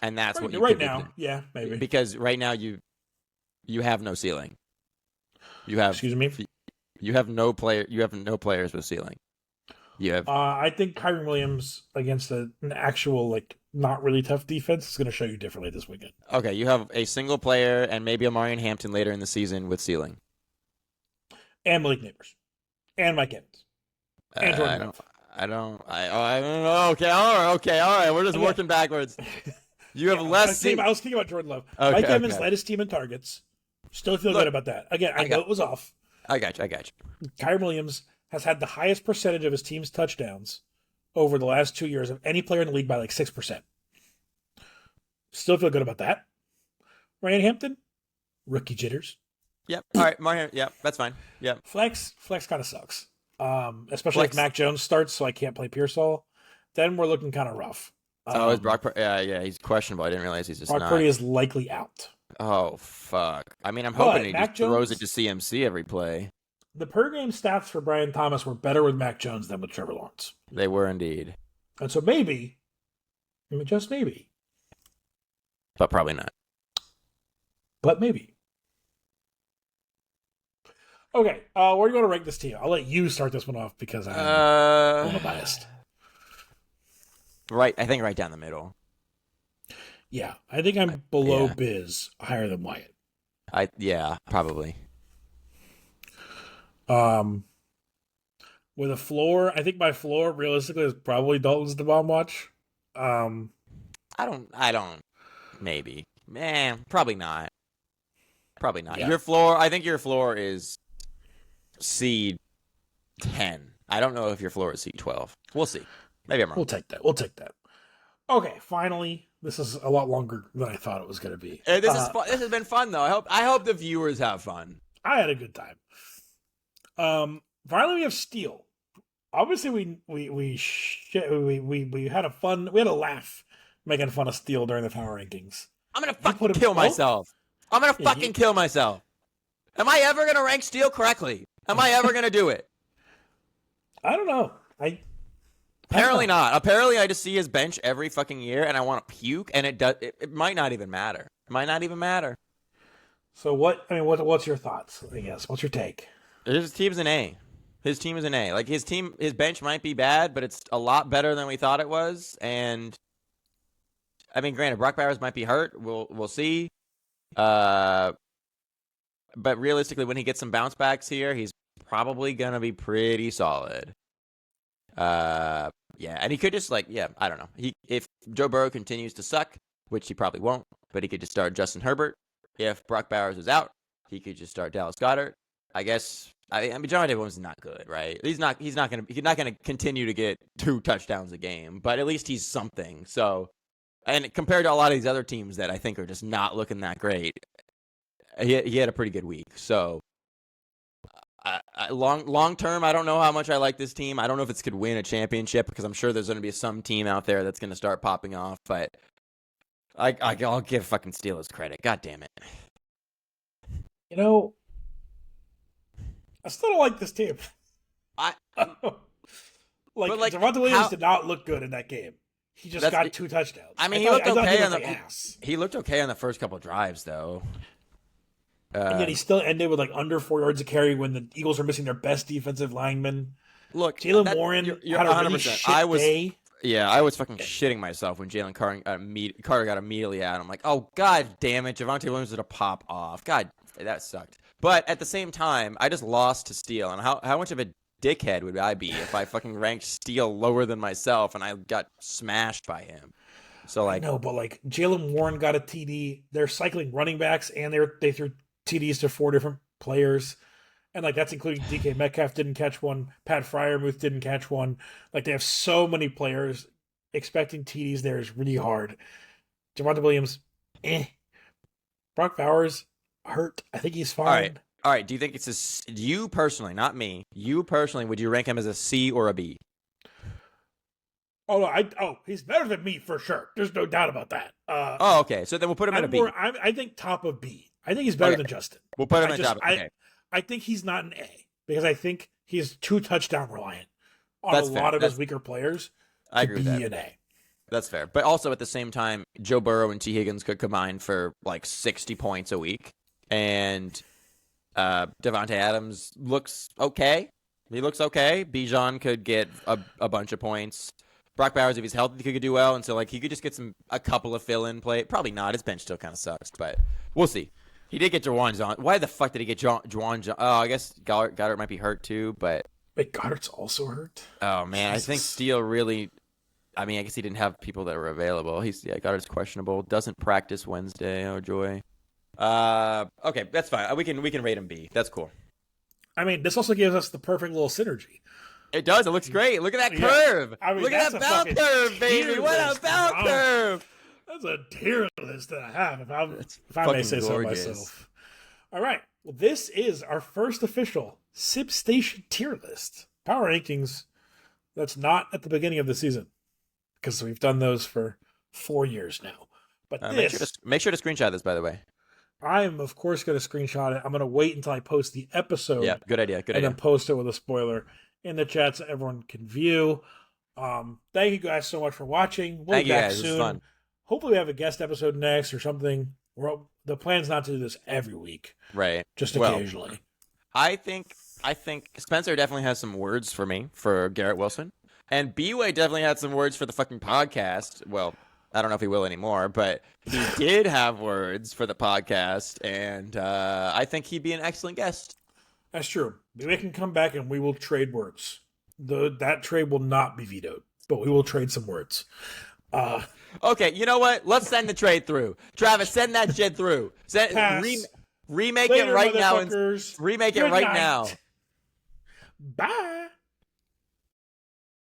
and that's what you right now. Yeah, maybe because right now you have no ceiling. You have excuse me. You have no player. You have no players with ceiling. You have. I think Kyren Williams against an actual not really tough defense is going to show you differently this weekend. Okay, you have a single player and maybe a Marion Hampton later in the season with ceiling, and Malik Neighbors, and Mike Evans. I don't know. Okay, all right. We're just working backwards. You have less. I was thinking about Jordan Love. Okay, Mike Evans led his team in targets. Still feel good about that. Again, I know it was off. I got you. Kyren Williams has had the highest percentage of his team's touchdowns over the last 2 years of any player in the league by 6%. Still feel good about that. Ryan Hampton, rookie jitters. Yep. All right, Marion. Yep, that's fine. Yep. Flex kind of sucks. Especially if Mac Jones starts, so I can't play Pearsall. Then we're looking kind of rough. Oh, is Brock? Yeah, he's questionable. I didn't realize he's just Brock not. Purdy is likely out. Oh fuck! I mean, I'm But hoping he Mac just throws it to Jones, CMC every play. the per game stats for Brian Thomas were better with Mac Jones than with Trevor Lawrence. They were indeed, And so maybe, I mean, just maybe, but probably not. but maybe. Okay, where are you going to rank this team? I'll let you start this one off because I'm a little biased. Right, I think right down the middle. Yeah, I think I'm below Biz, higher than Wyatt. Probably. With a floor, I think my floor realistically is probably Dalton's the bomb watch. I don't. Maybe. Man, probably not. Probably not. Yeah. Your floor. I think your floor is seed 10. I don't know if your floor is seed 12. We'll see. Maybe I'm wrong. We'll take that. Okay, finally, this is a lot longer than I thought it was going to be. This is fun. This has been fun though. I hope the viewers have fun. I had a good time. Finally, we have Steel. Obviously, we had a laugh making fun of Steel during the power rankings. I'm gonna fucking kill myself. I'm gonna fucking kill myself. Am I ever gonna rank Steel correctly? Am I ever gonna do it? I don't know. Apparently not. Apparently, I just see his bench every fucking year, and I want to puke. And it might not even matter. It might not even matter. So what's your thoughts? I guess. What's your take? His team's an A. His team is an A. Like his bench might be bad, but it's a lot better than we thought it was. And I mean, granted, Brock Bowers might be hurt. We'll see. But realistically, when he gets some bounce backs here, he's probably gonna be pretty solid. Yeah, and he could just I don't know. If Joe Burrow continues to suck, which he probably won't, but he could just start Justin Herbert. If Brock Bowers is out, he could just start Dallas Goedert. I guess. I mean, John Williams is not good, right? He's not gonna continue to get 2 touchdowns a game, but at least he's something. So, and compared to a lot of these other teams that I think are just not looking that great, he had a pretty good week. So, long term, I don't know how much I like this team. I don't know if it's could win a championship because I'm sure there's going to be some team out there that's going to start popping off. But I'll give fucking Steelers credit. God damn it. You know, I still don't like this team. Devontae Williams did not look good in that game. He just got 2 touchdowns. I mean, he looked okay on the first couple of drives, though. And yet he still ended with under 4 yards of carry when the Eagles were missing their best defensive lineman. Look, Jalen Warren had a really shit day. Yeah, I was fucking shitting myself when Jalen Carter got immediately out. I'm like, oh, god damn it, Javonte Williams did a pop off. God, that sucked. But at the same time, I just lost to Steele. And how much of a dickhead would I be if I fucking ranked Steele lower than myself and I got smashed by him? So I know, but Jalen Warren got a TD. They're cycling running backs, and they threw TDs to 4 different players. And that's including DK Metcalf didn't catch one. Pat Fryermuth didn't catch one. They have so many players. Expecting TDs there is really hard. Javonte Williams, Brock Bowers, hurt. I think he's fine. All right. Do you think it's you personally, not me, you personally, would you rank him as a C or a B? Oh, no, he's better than me for sure. There's no doubt about that. Okay. So then we'll put him at a B. I think top of B. I think he's better than Justin. We'll put him at top. Okay. I think he's not an A because I think he's too touchdown reliant on That's a fair. lot of his weaker players. I agree with that. An A. That's fair. But also at the same time, Joe Burrow and T. Higgins could combine for 60 points a week. And Devontae Adams looks okay. He looks okay. Bijan could get a bunch of points. Brock Bowers, if he's healthy, could do well. And so he could just get a couple of fill-in play. Probably not. His bench still kind of sucks, but we'll see. He did get Juwan John. Why the fuck did he get Juwan John? Oh, I guess Goddard might be hurt too, but... Wait, Goddard's also hurt? Oh, man. Jesus. I think Steele really... I mean, I guess he didn't have people that were available. Goddard's questionable. Doesn't practice Wednesday. Oh, joy. Okay, that's fine. We can rate him B. That's cool. I mean, this also gives us the perfect little synergy. It does. It looks great. Look at that curve. I mean, look at that bell curve, baby. What a bell curve. That's a tier list that I have, if I may say so myself. All right. Well, this is our first official Sip Station tier list. Power rankings that's not at the beginning of the season. because we've done those for 4 years now. But make sure to screenshot this, by the way. I'm, of course, going to screenshot it. I'm going to wait until I post the episode. Yeah, good idea. And then post it with a spoiler in the chat so everyone can view. Thank you guys so much for watching. We'll be back soon. This was fun. Hopefully we have a guest episode next or something. The plan's not to do this every week. Right. Just occasionally. I think Spencer definitely has some words for me for Garrett Wilson. And Bway definitely had some words for the fucking podcast. Well, I don't know if he will anymore, but he did have words for the podcast, and I think he'd be an excellent guest. That's true. We can come back and we will trade words. That trade will not be vetoed, but we will trade some words. Okay, you know what? Let's send the trade through. Travis, send that shit through. Remake it right now. Remake it right now. Bye.